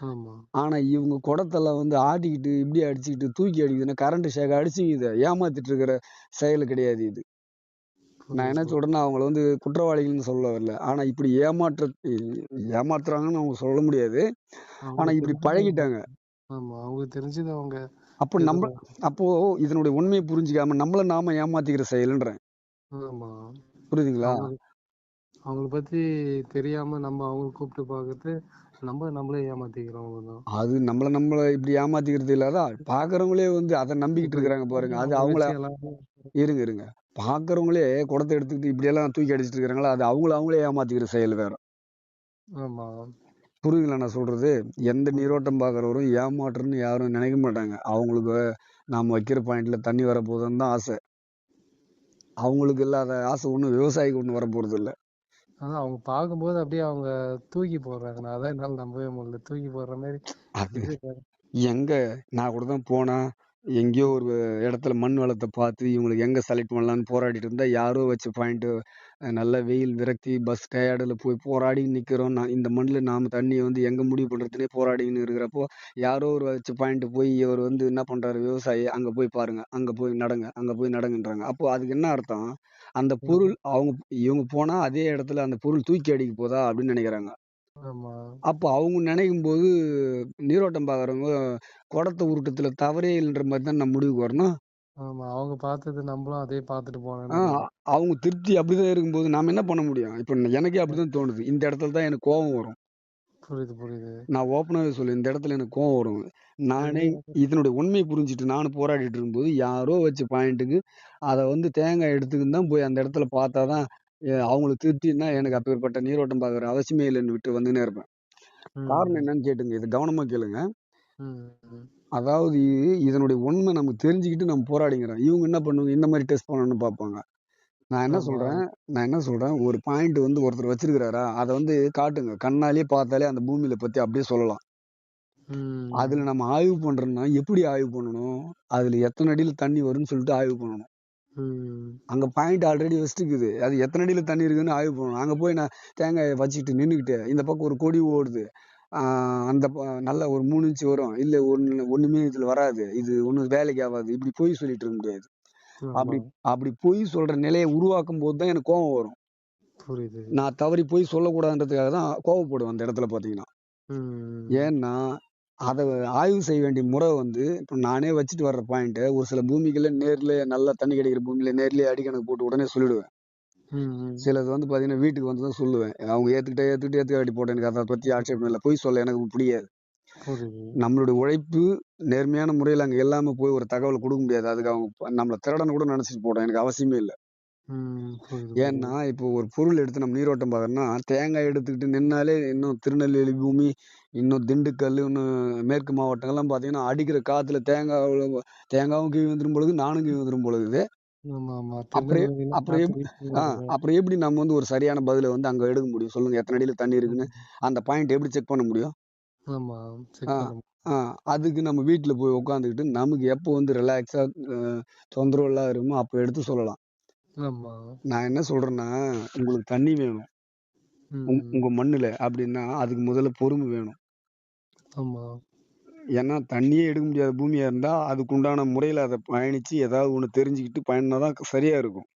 ஆமா. ஆனா இவங்க குடத்தெல்லாம் வந்து ஆட்டிக்கிட்டு, இப்படி அடிச்சுக்கிட்டு, தூக்கி அடிக்குதுன்னா, கரண்ட் ஷாக் அடிச்சு இத ஏமாத்திட்டு இருக்கிற செயல் கிடையாது இது. நான் என்ன புரியுது. சொல்றேன்னா, அவங்கள வந்து குற்றவாளிகள்ன்னு சொல்ல வரல. ஆனா இப்படி ஏமாத்துறாங்கன்னு அவங்க சொல்ல முடியாது. ஆனா அவங்களுக்கு இப்படி தெரிஞ்சது பழகிட்டாங்க. ஆமா. அவங்களுக்கு தெரிஞ்சது அவங்க அப்ப ஏதோ நம்ப அப்போ இதனுடைய உண்மைய புரிஞ்சுக்காம நம்மள நாம ஏமாத்திக்கிற செயலுன்றேன். ஆமா. புரியுதுங்களா? அவங்களுக்கு அவங்கள பத்தி தெரியாம நம்ம அவங்கள கூப்பிட்டு பார்த்துட்டு, நம்மளே ஏமாத்திக்கிறோம் அவ்வளோதான். நம்மள இப்படி ஏமாத்திக்கிறது இல்லாத, பார்க்கிறவங்களே வந்து அத நம்பிக்கிட்டு இப்ப இருக்கிறாங்க பாருங்க. அது அத அவங்கள வச்சு எல்லாரும் இருங்க. பார்க்கிறவங்களே குடத்த எடுத்துக்கிட்டு இப்படியெல்லாம் தூக்கி அடிச்சிட்டு இருக்கிறாங்களா, அது அவங்களே ஏமாத்திக்கிற செயல் வேற. ஆமா. புரியுதுங்களா நான் சொல்றது? எந்த ம். நீரோட்டம் பார்க்கிறவரும் ஏமாற்றுன்னு யாரும் நினைக்க மாட்டாங்க. அவங்களுக்கு நாம வைக்கிற பாயிண்ட்ல தண்ணி வரப்போதுன்னு தான் ஆசை. அவங்களுக்கு இல்லாத ஆசை ஒண்ணும் விவசாயிக்கு ஒண்ணும் வரப்போறதில்ல. அதான் அவங்க பார்க்கும்போது அப்படியே அவங்க தூக்கி போடுறாங்க. நான் அதான் என்னால நம்பவே முடியல. தூக்கி போடுற மாரி அது எப்படி எங்க நான் கூட தான் போனேன். எங்கேயோ ம். ஒரு இடத்துல மண் வளத்த பார்த்து, இவங்களுக்கு எங்க செலக்ட் பண்ணலான்னு போராடிட்டு இருந்தா, யாரோ வச்ச பாயிண்ட் நல்ல வெயில் விரக்தி, பஸ் டயர்டுல போய் போராடி நிக்கிறோம். இந்த மண்ணுல நாம தண்ணிய வந்து எங்க முடிவு பண்றதுன்னே போராடின்னு இருக்கிறப்போ, யாரோ ஒரு வச்ச பாயிண்ட் போய் இவரு வந்து என்ன பண்றாரு விவசாயி, "அங்க போய் பாருங்க, அங்க போய் நடங்க, அங்க போய் நடங்கன்றாங்க." அப்போ அதுக்கு என்ன அர்த்தம்? அந்த ம். பொருள் இவங்க போனா அதே இடத்துல அந்த பொருள் தூக்கி அடிக்க போதா அப்படின்னு நெனைக்கிறாங்க. ஆமா. அப்போ அவங்க நினைக்கும்போது, நீரோட்டம் பார்க்குறவங்க குடத்த உருட்டுறதுல தவறே இல்லன்ற மாரி தான் நம்ம முடிவுக்கு வரணும். ஆமா. அவங்க பார்த்தது நம்மளும் அதே பார்த்துட்டு ஆ போலான்றது தான். அவங்க திருப்தி அப்படிதான் இருக்கும்போது, நாம என்ன பண்ண முடியும்? இப்ப எனக்கே அப்படிதான் தோணுது. இந்த இடத்துல தான் எனக்கு கோவம் வரும். புரியுது, புரியுது. நான் ஓப்பனாவே சொல்லுவேன். இந்த இடத்துல எனக்கு கோவம் வரும். நானே இதுவே இதனுடைய உண்மைய புரிஞ்சுட்டு நானும் போராடிட்டு இருக்கும்போது, யாரோ வச்ச பாயிண்ட்டுக்கு அத வந்து தேங்காய் எடுத்துக்கின்னு தான் போய் அந்த இடத்துல பார்த்தா தான், அவங்களுக்கு திருப்தின்னா எனக்கு அப்பேற்பட்ட நீரோட்டம் பார்க்குற அவசியமே இல்லன்னு விட்டு வந்துன்னே இருப்பேன். காரணம் ம். என்னன்னு கேட்டுங்க. இது கவனமா கேளுங்க. ம். ம். அதாவது இதனுடைய உண்மை நமக்கு தெரிஞ்சுக்கிட்டு நம்ம போராடிங்கிறோம். இவங்க என்ன பண்ணுவாங்க, இந்த மாரி டெஸ்ட் பண்ணணும்னு பார்ப்பாங்க. நான் என்ன ஆமா. சொல்றேன் நான் என்ன சொல்றேன், ஒரு பாயிண்ட் வந்து ஒருத்தர் வச்சிருக்கிறாரா, அத வந்து காட்டுங்க. கண்ணாலயே பார்த்தாலே அந்த பூமியில பத்தி அப்படியே சொல்லலாம். ம். அதுல நம்ம ஆய்வு பண்றோம்னா, எப்படி ஆய்வு பண்ணணும்? அதுல எத்தன அடியில தண்ணி வரும்ன்னு சொல்லிட்டு ஆய்வு பண்ணணும். ம். அங்க பாயிண்ட் ஆல்ரெடி வச்சுட்டுருக்குது. அது எத்தன அடியில தண்ணி இருக்குன்னு ஆய்வு பண்ணணும். அங்க போய் நான் தேங்காய வச்சுக்கிட்டு நின்னுக்கிட்டு, இந்த பக்கம் ஒரு கொடி ஓடுது. ஆ அந்த நல்ல ஒரு 3 இன்ச் வரும். இல்ல ஒண்ணுமே இதுல வராது. இது ஒண்ணும் வேலைக்கு ஆவாது. இப்படி பொய் சொல்லிட்டு இருக்க முடியாது. ஆமா. அப்படி அப்படி பொய் சொல்ற நிலைய உருவாக்கும்போது தான் எனக்கு கோவம் வரும். புரியுது. நான் தவறி பொய் சொல்லக்கூடாதுன்றதுக்காக தான் கோவப்படுவேன் அந்த இடத்துல பார்த்தீங்கன்னா. ம். ஏன்னா, அத ஆய்வு செய்ய வேண்டிய முறை வந்து இப்ப நானே வச்சுட்டு வர்ற பாயிண்ட்ட ஒரு சில பூமிகள்ல நேர்லயே நல்லா தண்ணி கிடைக்கிற பூமியில நேர்லயே அடிக்கணக்கு போட்டு உடனே சொல்லிடுவேன். ம். சிலது வந்து பார்த்தீங்கன்னா, வீட்டுக்கு வந்து தான் சொல்லுவேன். அவங்க ஏத்துக்காட்டி போட்டும். எனக்கு அத பத்தி ஆட்சேபம் இல்ல. பொய் சொல்ல எனக்கு பிடிக்காது. புரியுது. நம்மளுடைய உழைப்பு நேர்மையான முறையில அங்க இல்லாம போய் ஒரு தகவல் குடுக்க முடியாது. அதுக்கு அவங்க நம்மள திருடன்னு கூட நெனச்சுட்டு போட்டும். எனக்கு அவசியமே இல்ல. ம். புரியுது, ஏன்னா, புரியுது. இப்போ ஒரு பொருள் எடுத்து நம்ம நீரோட்டம் பார்க்கறோம்னா, தேங்காய் எடுத்துக்கிட்டு நின்னாலே இன்னும் திருநெல்வேலி பூமி, இன்னும் திண்டுக்கல், இன்னும் மேற்கு மாவட்டங்கள்லாம் பார்த்தீங்கன்னா, அடிக்கிற காத்துல தேங்காவும் கீழ விழுந்துரும் போல இருக்குது, நானும் கீழ விழுந்துரும் போல இருக்குது. ஆமா. அப்புறம் திருநெல்வேலிலாம் அப்புறம் காத்து எப் வீசுதுன்னு ஆ நெனைக்கிறேன். அப்புறம் எப்படி நம்ம வந்து ஒரு சரியான பதில வந்து அங்க எடுக்க முடியும்? சொல்லுங்க. எத்தன அடியில தண்ணி இருக்குன்னு, ம். அந்த பாயிண்ட் எப்படி செக் பண்ண முடியும்? ஆமா. ஆ, செக் பண்ண ஆ. அதுக்கு நம்ம வீட்ல போய் உட்காந்துக்கிட்டு, நமக்கு எப்போ வந்து ரிலாக்ஸா அ தொந்தரவு இல்லாத இருக்குமோ, அப்ப எடுத்து சொல்லலாம். ஆமா. நான் என்ன சொல்றேன்னா, உங்களுக்கு தண்ணி வேணும். ம். உங்க மண்ணுல அப்டின்னா, அதுக்கு முதல்ல பொறுமை வேணும். ஆமா. ஏன்னா, தண்ணியே எடுக்க முடியாத பூமியா இருந்தா, அதுக்கு உண்டான முறையில அத பயணிச்சு ஏதாவது ஒண்ணு தெரிஞ்சுக்கிட்டு பயணுனா தான் சரியா இருக்கும்.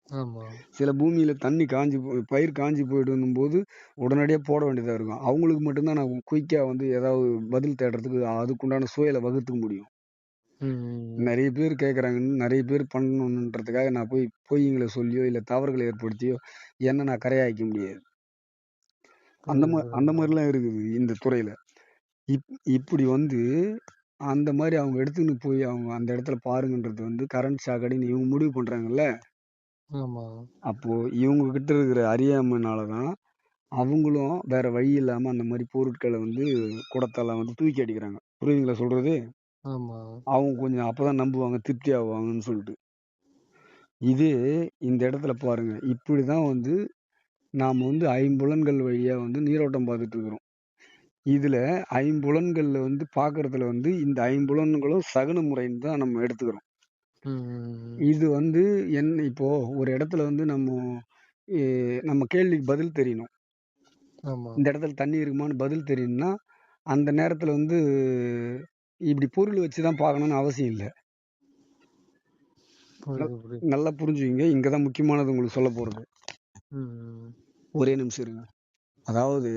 ஆமா. சில பூமியில தண்ணி காஞ்சு பயிர் காஞ்சு போயிடும்னும் போது உடனடியா போட வேண்டியதா இருக்கும். அவங்களுக்கு மட்டும் தான் நான் குயிக்கா வந்து ஏதாவது பதில் தேடுறதுக்கு அதுக்குண்டான சூழல வகுத்துக்க முடியும். ம். நெறைய பேர் கேட்கறாங்கன்னு, நெறைய பேர் பண்ணணுன்றதுக்காக நான் போய் பொய்யுங்கள சொல்லியோ, இல்ல தவறுகள ஏற்படுத்தியோ என்ன நான் கரையாக்கிக்க முடியாது. புரியுது, அந்த புரியுதுண்ணா. மாரிலாம் இருக்குது இந்த துறையில. இப்படி வந்து அந்த மாரி அவங்க எடுத்துன்னு போய் அவங்க அந்த இடத்துல பாருங்கன்றது வந்து கரண்ட் ஷாக் அடின்னு இவங்க முடிவு பண்றாங்கல்ல. ஆமா. அப்போ இவங்க கிட்ட இருக்கிற அறியாமைனால தான் அவங்களும் வேற வழி இல்லாம அந்த மாரி பொருட்கள வந்து குடத்தால வந்து தூக்கி அடிக்கிறாங்க. புரியுதுங்களா சொல்றது? ஆமா. அவங்க கொஞ்சம் அப்பதான் நம்புவாங்க, திருப்தி ஆவாங்கன்னு சொல்லிட்டு. இதே இந்த இடத்துல பாருங்க. இப்படிதான் வந்து நாம வந்து ஐம்புலன்கள் வழியா வந்து நீரோட்டம் பார்த்துட்டு இருக்கிறோம். இதுல ஐம்புலன்கள்ல வந்து பார்க்கறதுல வந்து இந்த ஐம்புலன்களும் சகுன முறைன்னு தான் நம்ம எடுத்துக்கிறோம். ம். இது வந்து இப்போ ஒரு இடத்துல வந்து எ நம்ம கேள்விக்கு பதில் தெரியணும். ஆமா. இந்த இடத்துல தண்ணி இருக்குமான்னு பதில் தெரியணும்னா, அந்த நேரத்துல வந்து இப்படி பொருள் வச்சு தான் பார்க்கணும்னு அவசியம் இல்ல. நல் புரியுது, புரியுது. நல்லா புரிஞ்சுக்கங்க. இங்க தான் முக்கியமானது உங்களுக்கு சொல்லப் போறது. ம். ஒரே நிமிஷம் இருங்க. அதாவது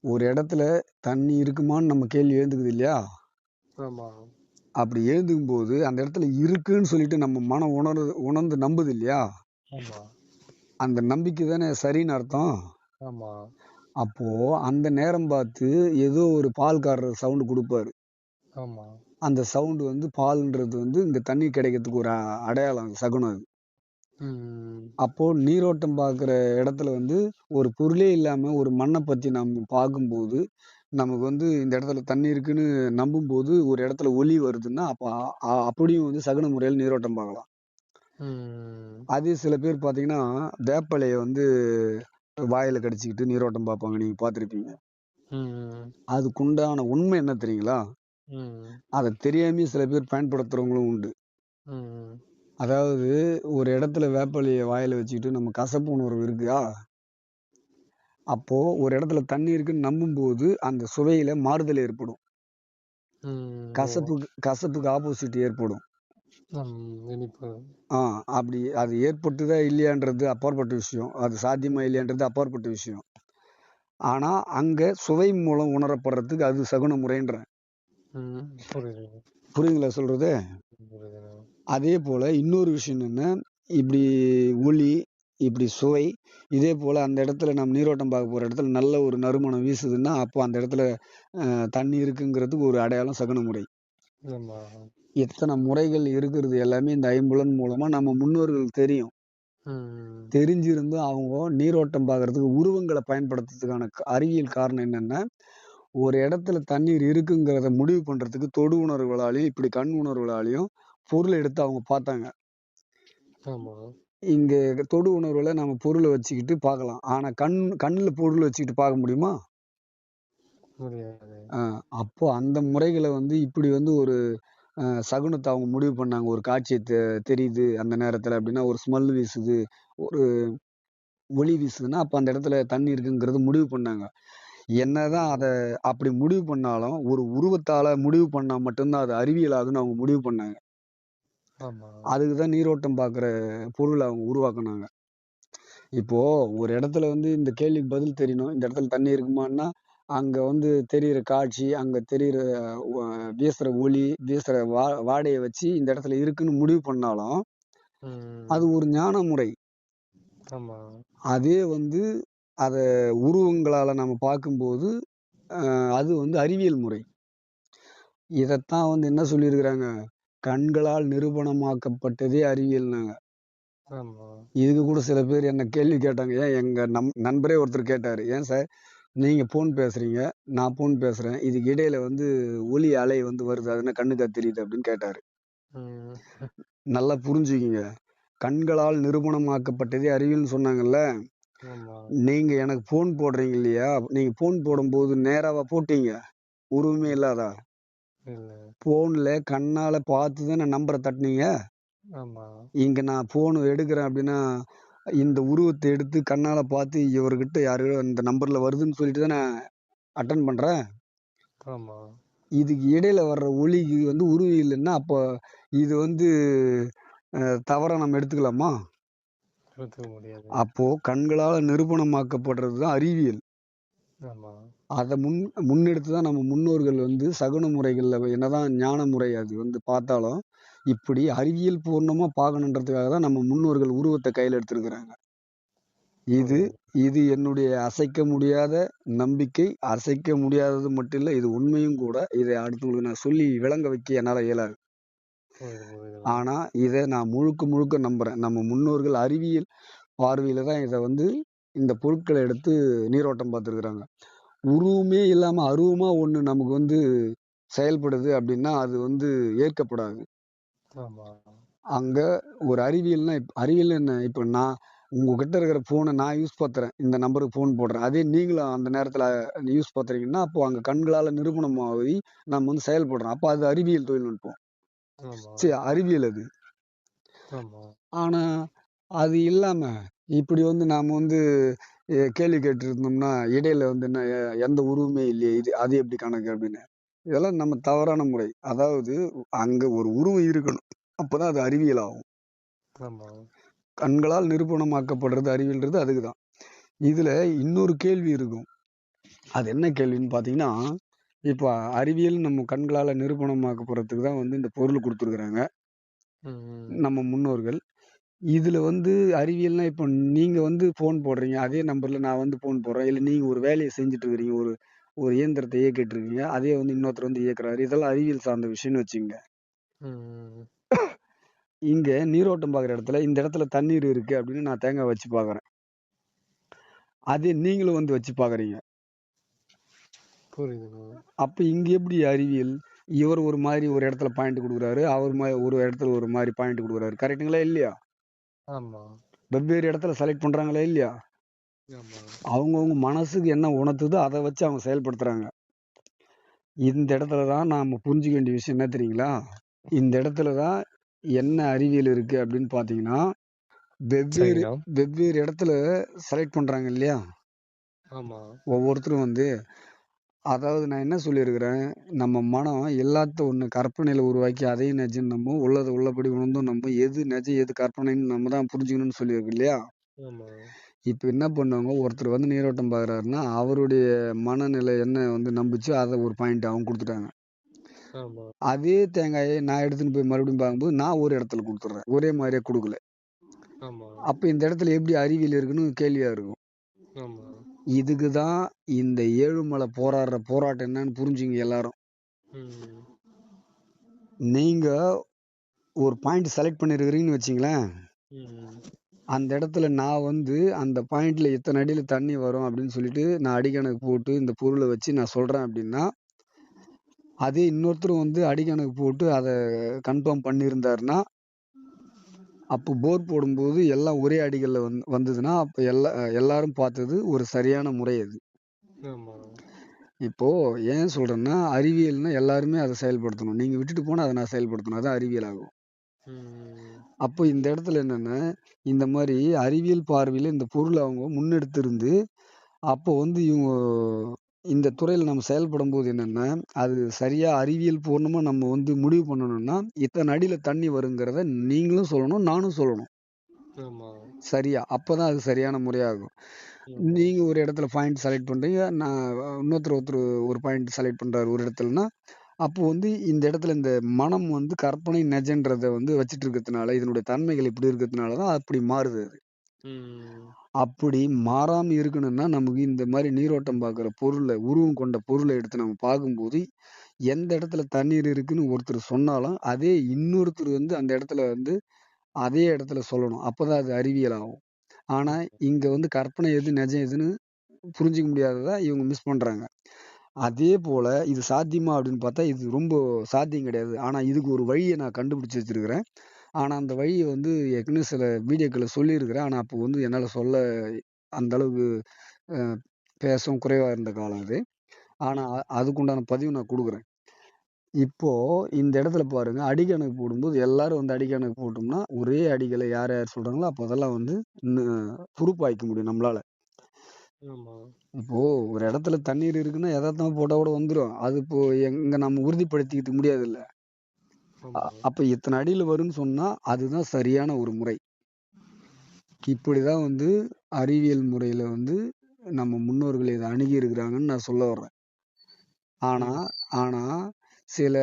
ஒரு இடத்துல தண்ணி இருக்குமான்னு நம்ம கேள்வி எழுந்துக்குது இல்லையா? ஆமா. அப்படி எழுந்துக்கும்போது, அந்த இடத்துல இருக்குன்னு சொல்லிட்டு நம்ம மனம் உணர்ந்து நம்புது இல்லையா? ஆமா. அந்த நம்பிக்கை தானே சரின்னு அர்த்தம். ஆமா. அப்போ அந்த நேரம் பார்த்து ஏதோ ஒரு பால்காரர் சவுண்ட் குடுப்பாரு. ஆமா. அந்த சவுண்ட் வந்து பால்ன்றது வந்து இந்த தண்ணி கிடைக்கிறதுக்கு ஒரு அடையாளம், சகுனம் அது. ம். அப்போ நீரோட்டம் பார்க்குற இடத்துல வந்து ஒரு பொருளே இல்லாம ஒரு மண்ண பத்தி நம்ம பார்க்கும்போது, நமக்கு வந்து இந்த இடத்துல தண்ணி இருக்குன்னு நம்பும்போது, ஒரு இடத்துல ஒலி வருதுன்னா, அப்ப அப்படியும் வந்து சகுன முறையில நீரோட்டம் பார்க்கலாம். ம். அதே சில பேர் பார்த்தீங்கன்னா, வேப்பிலைய வந்து வாயில கடிச்சுக்கிட்டு நீரோட்டம் பார்ப்பாங்க. நீங்க பார்த்துருப்பீங்க. ம். அதுக்குண்டான உண்மை என்ன தெரியுங்களா? ம். அத தெரியாமயே சில பேர் பயன்படுத்துறவங்களும் உண்டு. ம். அதாவது ஒரு இடத்துல வேப்பிலைய வாயில வச்சுக்கிட்டு நம்ம கசப்பு உணர்வு இருக்கா? அப்போ ஒரு இடத்துல தண்ணி இருக்குன்னு நம்பும்போது, அந்த சுவையில மாறுதல் ஏற்படும். ம். ஓ! கசப்புக்கு ஆப்போசிட் ஏற்படும். இனிப்பு. ஆ அப்படி அது ஏற்பட்டுதா இல்லையான்றது அப்பாற்பட்ட விஷயம். அது சாத்தியமா இல்லையான்றது அப்பாற்பட்ட விஷயம். ஆனா, அங்க சுவை மூலம் உணரப்படுறதுக்கு அது சகுன முறைன்றேன். புரியுது. புரியுதுங்களா சொல்றது? புரியுதுண்ணா. அதேபோல இன்னொரு விஷயம் என்னன்னா, இப்படி ஒளி, இப்படி சுவை, இதேபோல அந்த இடத்துல நம்ம நீரோட்டம் பார்க்க போற இடத்துல நல்ல ஒரு நறுமணம் வீசுதுன்னா, அப்போ அந்த இடத்துல தண்ணி இருக்குங்கிறதுக்கு ஒரு அடையாளம் சகுன முறை. ஆமா. இத்தன முறைகள் இருக்கிறது எல்லாமே இந்த ஐம்புலன் மூலமா நம்ம முன்னோர்களுக்கு தெரியும். ம். தெரிஞ்சிருந்தும் அவங்க நீரோட்டம் பார்க்கறதுக்கு உருவங்கள பயன்படுத்துறதுக்கான அறிவியல் காரணம் என்னன்னா, ஒரு இடத்துல தண்ணீர் இருக்குங்கிறத முடிவு பண்றதுக்கு தொடு உணர்வுகளாலயும், இப்படி கண் உணர்வுகளாலயும் பொருள எடுத்து அவங்க பார்த்தாங்க. ஆமா. இங்க தொடு உணர்வுல நம்ம பொருள வச்சுக்கிட்டு பார்க்கலாம். ஆனா கண்ணுல பொருள் வச்சுக்கிட்டு பார்க்க முடியுமா? முடியாது. அ அப்போ அந்த முறைகள வந்து இப்படி வந்து ஒரு சகுனத்த அவங்க முடிவு பண்ணாங்க. ஒரு காட்சி தெரியுது அந்த நேரத்துல அப்படின்னா, ஒரு ஸ்மெல் வீசுது, ஒரு ஒளி வீசுதுன்னா, அப்ப அந்த இடத்துல தண்ணி இருக்குங்கிறது முடிவு பண்ணாங்க. என்னதான் அத அப்படி முடிவு பண்ணாலும், ஒரு உருவத்தால முடிவு பண்ணா மட்டும் தான் அது அறிவியல் ஆகும்ன்னு அவங்க முடிவு பண்ணாங்க. ஆமா. அதுக்கு தான் நீரோட்டம் பார்க்குற பொருள அவங்க உருவாக்குனாங்க. இப்போ ஒரு இடத்துல வந்து இந்த கேள்விக்கு பதில் தெரியணும். இந்த இடத்துல தண்ணி இருக்குமான்னா, அங்க வந்து தெரியிற காட்சி, அங்க தெரியிற வ வீசுற ஒளி, வீசுற வாடைய வச்சு இந்த இடத்துல இருக்குன்னு முடிவு பண்ணாலும், அது ம். ஒரு ஞான முறை. ஆமா. அதே வந்து அத உருவங்களால நம்ம பார்க்கும்போது, அது வந்து அறிவியல் முறை. இதத்தான் வந்து என்ன சொல்லியிருக்கிறாங்க, கண்களால் நிரூபணமாக்கப்பட்டதே அறிவியல்னாங்க. ஆமா. இதுக்கு கூட சில பேர் என்ன கேள்வி கேட்டாங்க. ஏன் எங்க நண்பரே ஒருத்தர் கேட்டாரு. "ஏன் சார் நீங்க ஃபோன் பேசுறீங்க, நான் ஃபோன் பேசுறேன். இதுக்கு இடையில வந்து ஒலி அலை வந்து வருது. அது என்ன கண்ணுக்கா தெரியுது?" அப்படின்னு கேட்டாரு. ம். நல்லா புரிஞ்சுக்கங்க. கண்களால் நிரூபணமாக்கப்பட்டதே அறிவியல்னு சொன்னாங்கல்ல. ஆமா. நீங்க எனக்கு ஃபோன் போடுறீங்க இல்லையா? நீங்க ஃபோன் போடும்போது நேராவா போட்டீங்க? உருவமே ம். இல்லாதா? இல்ல. ஃபோன்ல கண்ணால பார்த்து தானே நம்பர தட்டுனீங்க? ஆமா. இங்க நான் ஃபோன் எடுக்கிறேன் அப்படின்னா, இந்த உருவத்த எடுத்து கண்ணால பார்த்து இவர்கிட்ட யாரோ இந்த நம்பர்ல வருதுன்னு சொல்லிட்டு தானே அட்டெண்ட் பண்றேன். ஆமா. இதுக்கு இடையில வர்ற ஒலிக்கு வந்து உருவம் இல்லன்னா, அப்போ இது வந்து தவறா நம்ம எடுத்துக்கலாமா? எடுத்துக்க முடியாது. அப்போ கண்களால நிரூபணமாக்கப்படுறது தான் அறிவியல். ஆமா. அத முன்னெடுத்து தான் நம்ம முன்னோர்கள் வந்து சகுன முறைகள்ல என்னதான் ஞான முறை அது வந்து பார்த்தாலும், இப்படி அறிவியல் பூர்ணமா பார்க்கணுன்றதுக்காக தான் நம்ம முன்னோர்கள் உருவத்த கையில எடுத்திருக்கிறாங்க. இது புரியுது. இது என்னுடைய அசைக்க முடியாத நம்பிக்கை. அசைக்க முடியாதது மட்டும் இல்ல, இது உண்மையும் கூட. இத அடுத்தவங்களுக்கு நான் சொல்லி விளங்க வைக்க என்னால இயலாது. புரியுது, புரியுதுண்ணா. ஆனா, இத நான் முழுக்க முழுக்க நம்புறேன். நம்ம முன்னோர்கள் அறிவியல் பார்வையில தான் இத வந்து இந்த பொருட்கள எடுத்து நீரோட்டம் பார்த்துருக்குறாங்க. உருவமே இல்லாம அருவமா ஒண்ணு நமக்கு வந்து செயல்படுது அப்டின்னா, அது வந்து ஏற்கப்படாது. ஆமா. அங்க ஒரு அறிவியல்னா அறிவியல் என்ன? இப்ப நான் உங்ககிட்ட இருக்கிற ஃபோன நான் யூஸ் பாத்துறேன். இந்த நம்பருக்கு ஃபோன் போடுறேன். அதே நீங்களும் அந்த நேரத்துல யூஸ் பாத்துறீங்கன்னா, அப்போ அங்க கண்களால நிரூபணமாகி நம்ம வந்து செயல்படுறோம். அப்ப அது அறிவியல் தொழில்நுட்பம். ஆமா. அறிவியல் அது. ஆமா. ஆனா, அது இல்லாம இப்படி வந்து நாம வந்து கேள்வி கேட்டுருந்தோம்னா, இடையில வந்து என்ன எந்த உருவமே இல்லையே! அது எப்படி கணக்கு அப்படின்னு. இதெல்லாம் நம்ம தவறான முறை. அதாவது அங்க ஒரு உருவம் இருக்கணும். அப்பதான் அது அறிவியல் ஆகும். ஆமா. கண்களால் நிரூபணமாக்கப்படுறது அறிவியல்ன்றது அதுக்கு தான். இதுல இன்னொரு கேள்வி இருக்கும். அது என்ன கேள்வின்னு பார்த்தீங்கன்னா, இப்ப அறிவியல் நம்ம கண்களால நிரூபணமாக்கப்படுறதுக்கு தான் வந்து இந்த பொருள் குடுத்துருக்காங்க, ம். நம்ம முன்னோர்கள். இதுல வந்து அறிவியல்னா, இப்ப நீங்க வந்து ஃபோன் போடுறீங்க. அதே நம்பர்ல நான் வந்து ஃபோன் போடுறேன். இல்ல நீங்க ஒரு வேலைய செஞ்சுட்டு இருக்கிறீங்க. ஒரு ஒரு இயந்திரத்த இயக்கிட்டு இருக்கீங்க. அதே வந்து இன்னொருத்தர் வந்து இயக்குறாரு. இதெல்லாம் அறிவியல் சார்ந்த விஷயம்னு வச்சுக்கங்க. ம். இங்க நீரோட்டம் பார்க்குற இடத்துல, இந்த இடத்துல தண்ணீர் இருக்கு அப்படின்னு நான் தேங்காய் வச்சு பார்க்குறேன். அதே நீங்களும் வந்து வச்சு பார்க்குறீங்க. புரியுதுண்ணா. அப்ப இங்க எப்படி அறிவியல்? இவர் ஒரு மாரி ஒரு இடத்துல பாயிண்ட் குடுக்குறாரு. அவர் ஒரு இடத்துல ஒரு மாரி பாயிண்ட் குடுக்குறாரு. கரெக்ட்டுங்களா? இல்லையா? ஆமா. வெவ்வேறு இடத்துல செலக்ட் பண்றாங்களா? இல்லையா? ஆமா. அவங்கவங்க மனசுக்கு என்ன உணர்த்துதோ அத வச்சு அவங்க செயல்படுத்துறாங்க. இந்த இடத்துல தான் நாம புரிஞ்சுக்க வேண்டிய விஷயம் என்ன தெரியுங்களா? இந்த இடத்துல தான் என்ன அறிவியல் இருக்கு அப்படின்னு பார்த்தீங்கன்னா, வெவ்வேறு சரிங்கண்ணா. வெவ்வேறு இடத்துல செலக்ட் பண்றாங்க இல்லையா? ஆமா. ஒவ்வொருத்தரும் வந்து அதாவது நான் என்ன சொல்லியிருக்கிறேன், நம்ம மனம் எல்லாத்த ஒண்ணு கற்பனையில உருவாக்கி அதையும் நிஜம்னு நம்பும். உள்ளத உள்ளபடி உணர்ந்தும் நம்பும். எது நிஜம், எது கற்பனைன்னு நம்ம தான் புரிஞ்சுக்கணும்னு சொல்லியிருக்கு இல்லையா? ஆமா. இப்ப என்ன பண்ணுவாங்க, ஒருத்தர் வந்து நீரோட்டம் பார்க்குறாருன்னா, அவருடைய மனநிலை என்ன வந்து நம்புச்சோ அத ஒரு பாயிண்ட் அவங்க குடுத்துட்டாங்க. ஆமா. அதே தேங்காய நான் எடுத்துன்னு போய் மறுபடியும் பார்க்கும்போது, நான் ஒரு இடத்துல குடுத்துடுறேன். ஒரே மாரியா குடுக்கல. ஆமா. அப்ப இந்த இடத்துல எப்படி அறிவியல் இருக்குன்னு கேள்வியா இருக்கும். ஆமா. இதுக்கு தான் இந்த ஏழுமலை போராடுற போராட்டம் என்னன்னு புரிஞ்சுங்க எல்லாரும். ம். நீங்க ஒரு பாயிண்ட் செலக்ட் பண்ணியிருக்கிறீங்கன்னு வச்சுங்களேன், ம். அந்த இடத்துல நான் வந்து அந்த பாயிண்ட்ல இத்தன அடியில தண்ணி வரும் அப்படின்னு சொல்லிட்டு, நான் அடிக்கணக்கு போட்டு இந்த பொருள வச்சு நான் சொல்றேன் அப்படின்னா, அதே இன்னொருத்தரும் வந்து அடிக்கணக்கு போட்டு அத கன்ஃபார்ம் பண்ணியிருந்தாருன்னா, அப்போ போர் போடும்போது எல்லாம் ஒரே அடிகள்ல வந்ததுன்னா, அப்ப எல்லாரும் பார்த்தது ஒரு சரியான முறை அது. ஆமா. இப்போ ஏன் சொல்றேன்னா, அறிவியல்னா எல்லாருமே அத செயல்படுத்தணும். நீங்க விட்டுட்டு போனா அத நான் செயல்படுத்தணும். அதான் அறிவியல் ஆகும். ம். அப்போ இந்த இடத்துல என்னன்னா, இந்த மாரி அறிவியல் பார்வையில இந்த பொருள அவங்க முன்னெடுத்திருந்து, அப்போ வந்து இவங்க இந்த துறையில நம்ம செயல்படும்போது என்னன்னா, அது சரியா அறிவியல் பூர்ணமா நம்ம வந்து முடிவு பண்ணணும்னா, இத்தன அடியில தண்ணி வருங்கிறத நீங்களும் சொல்லணும், நானும் சொல்லணும். ஆமா. சரியா. அப்பதான் அது சரியான முறையாகும். ஆமா. நீங்க ஒரு இடத்துல பாயிண்ட் செலக்ட் பண்றீங்க. நான் ஒருத்தர் ஒரு பாயிண்ட் செலக்ட் பண்றாரு ஒரு இடத்துலன்னா, அப்போ வந்து இந்த இடத்துல இந்த மனம் வந்து கற்பனை நெஜன்றத வந்து வச்சுட்டு இருக்கிறதுனால, இதனுடைய தன்மைகள் இப்படி இருக்கிறதுனால தான் அப்படி மாறுது அது. ம். அப்படி மாறாம இருக்கணும்னா, நமக்கு இந்த மாரி நீரோட்டம் பார்க்குற உருவம் கொண்ட பொருள எடுத்து நம்ம பார்க்கும்போது, எந்த இடத்துல தண்ணீர் இருக்குன்னு ஒருத்தர் சொன்னாலும், அதே இன்னொருத்தர் வந்து அந்த இடத்துல வந்து அதே இடத்துல சொல்லணும். அப்பதான் அது அறிவியல் ஆகும். ஆனா, இங்க வந்து கற்பனை எது, நெஜம் எதுன்னு புரிஞ்சுக்க முடியாதத இவங்க மிஸ் பண்றாங்க. அதே போல இது சாத்தியமா அப்படின்னு பார்த்தா, இது ரொம்ப சாத்தியம் கிடையாது. ஆனா, இதுக்கு ஒரு வழிய நான் கண்டுபிடிச்சு வச்சிருக்கிறேன். ஆனா, அந்த வழிய வந்து ஏற்கனவே சில வீடியோக்கள்ல சொல்லியிருக்கிறேன். ஆனா, அப்போ வந்து என்னால சொல்ல அந்த அளவுக்கு அ பேசவும் குறைவா இருந்த காலம் அது. ஆனா, ம். அதுக்குண்டான பதிவு நான் குடுக்குறேன். இப்போ இந்த இடத்துல பாருங்க, அடிக்கணக்கு போடும்போது எல்லாரும் வந்து அடிக்கணக்கு போட்டோம்னா, ஒரே அடிகள யார் யார் சொல்றாங்களோ, அப்ப அதெல்லாம் வந்து ப்ரூஃப் ஆயிக்க முடியும் நம்மளால. ஆமா. இப்போ ஒரு இடத்துல தண்ணீர் இருக்குன்னா, எதார்த்தமா போட்டா கூட வந்துரும். அது இப்போ எங்க நம்ம உறுதிப்படுத்திக்க முடியாதுல்ல. ஆமா. அப்ப இத்தன அடியில வரும்ன்னு சொன்னா, அதுதான் சரியான ஒரு முறை. இப்படி தான் வந்து அறிவியல் முறையில் வந்து நம்ம முன்னோர்கள் இதை அணுகி இருக்கிறாங்கன்னு நான் சொல்ல வர்றேன். ஆனா ஆனா சில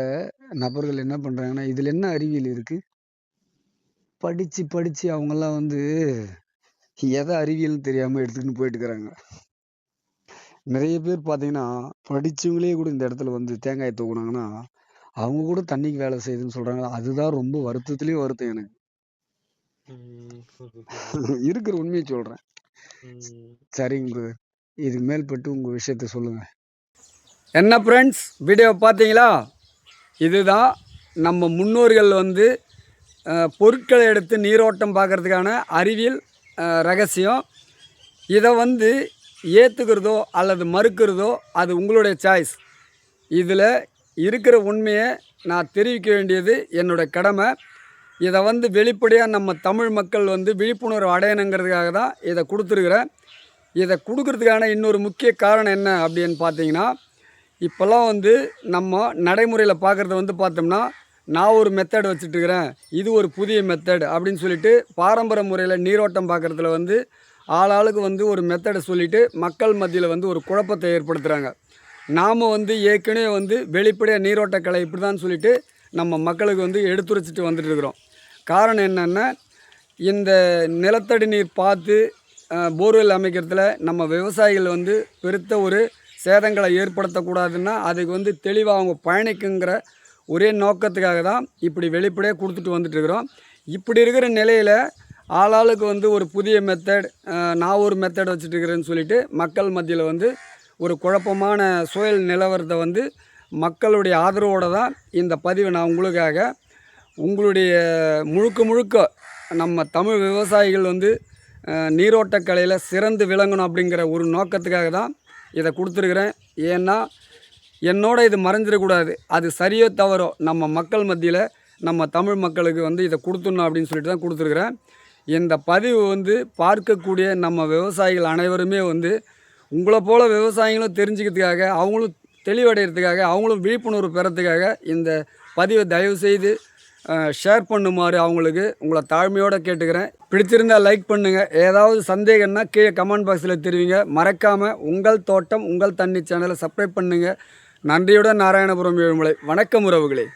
நபர்கள் என்ன பண்றாங்கன்னா, இதுல என்ன அறிவியல் இருக்கு? படிச்சு படிச்சு அவங்கெல்லாம் வந்து எதை அறிவியல்னு தெரியாம எடுத்துக்கின்னு போயிட்டு இருக்கிறாங்க. நிறைய பேர் பார்த்தீங்கன்னா, படிச்சவங்களே கூட இந்த இடத்துல வந்து தேங்காய் தூக்குனாங்கன்னா, அவங்க கூட தண்ணிக்கு வேலை செய்யுதுன்னு சொல்றாங்க. அதுதான் ரொம்ப வருத்தத்திலேயே வருத்தம் எனக்கு. இருக்கிற உண்மையை சொல்றேன். சரிங்க பிரதர். இதுக்கு மேல்பட்டு உங்க விஷயத்த சொல்லுங்க. என்ன ஃப்ரெண்ட்ஸ், வீடியோ பார்த்தீங்களா? இதுதான் நம்ம முன்னோர்கள் வந்து பொருட்களை எடுத்து நீரோட்டம் பார்க்கறதுக்கான அறிவியல் ரகசியம். இதை வந்து ஏற்றுக்கிறதோ அல்லது மறுக்கிறதோ அது உங்களுடைய சாய்ஸ். இதில் இருக்கிற உண்மையை நான் தெரிவிக்க வேண்டியது என்னோட கடமை. இதை வந்து வெளிப்படையாக நம்ம தமிழ் மக்கள் வந்து விழிப்புணர்வு அடையணுங்கிறதுக்காக தான் இதை கொடுத்துருக்குறேன். இதை கொடுக்கறதுக்கான இன்னொரு முக்கிய காரணம் என்ன அப்படின்னு பார்த்தீங்கன்னா, இப்போல்லாம் வந்து நம்ம நடைமுறையில் பார்க்குறது வந்து பார்த்தோம்னா, நான் ஒரு மெத்தட் வச்சுட்டுருக்கிறேன், இது ஒரு புதிய மெத்தட் அப்படின்னு சொல்லிட்டு பாரம்பரிய முறையில் நீரோட்டம் பார்க்குறதுல வந்து ஆளாளுக்கு வந்து ஒரு மெத்தடை சொல்லிவிட்டு மக்கள் மத்தியில் வந்து ஒரு குழப்பத்தை ஏற்படுத்துகிறாங்க. நாம் வந்து ஏற்கனவே வந்து வெளிப்படையாக நீரோட்டக்கலை இப்படி தான் சொல்லிவிட்டு நம்ம மக்களுக்கு வந்து எடுத்துரைச்சிட்டு வந்துட்டுருக்குறோம். காரணம் என்னென்னா, இந்த நிலத்தடி நீர் பார்த்து போர்வெல் அமைக்கிறதுல நம்ம விவசாயிகள் வந்து பெருத்த ஒரு சேதங்களை ஏற்படுத்தக்கூடாதுன்னா அதுக்கு வந்து தெளிவாக அவங்க பயணிக்குங்கிற ஒரே நோக்கத்துக்காக தான் இப்படி வெளிப்படையாக கொடுத்துட்டு வந்துட்டுருக்குறோம். இப்படி இருக்கிற நிலையில் ஆளாளுக்கு வந்து ஒரு புதிய மெத்தட், நான் ஒரு மெத்தட் வச்சுட்டுருக்கிறேன்னு சொல்லிட்டு மக்கள் மத்தியில் வந்து ஒரு குழப்பமான சூழல் நிலவரத்தை வந்து மக்களுடைய ஆதரவோடு தான் இந்த பதிவை நான் உங்களுக்காக உங்களுடைய முழுக்க நம்ம தமிழ் விவசாயிகள் வந்து நீரோட்டக்கலையில் சிறந்து விளங்கணும் அப்படிங்கிற ஒரு நோக்கத்துக்காக தான் இதை கொடுத்துருக்குறேன். ஏன்னா என்னோட இது மறைஞ்சிடக்கூடாது, அது சரியோ தவறோ நம்ம மக்கள் மத்தியில் நம்ம தமிழ் மக்களுக்கு வந்து இதை கொடுத்துடணும் அப்படின்னு சொல்லிட்டு தான் கொடுத்துருக்குறேன். இந்த பதிவு வந்து பார்க்கக்கூடிய நம்ம விவசாயிகள் அனைவருமே வந்து உங்களை போல் விவசாயிகளும் தெரிஞ்சுக்கிறதுக்காக, அவங்களும் தெளிவடைகிறதுக்காக, அவங்களும் விழிப்புணர்வு பெறத்துக்காக இந்த பதிவை தயவுசெய்து ஷேர் பண்ணுமாறு அவங்களுக்கு உங்களை தாழ்மையோடு கேட்டுக்கிறேன். பிடிச்சிருந்தால் லைக் பண்ணுங்கள். ஏதாவது சந்தேகம்னா கீழே கமெண்ட் பாக்ஸில் தெரிவிங்க. மறக்காமல் உங்கள் தோட்டம் உங்கள் தண்ணி சேனலை சப்ஸ்கிரைப் பண்ணுங்கள். நன்றியுடன் நாராயணபுரம் ஏழுமலை. வணக்கம் உறவுகளே.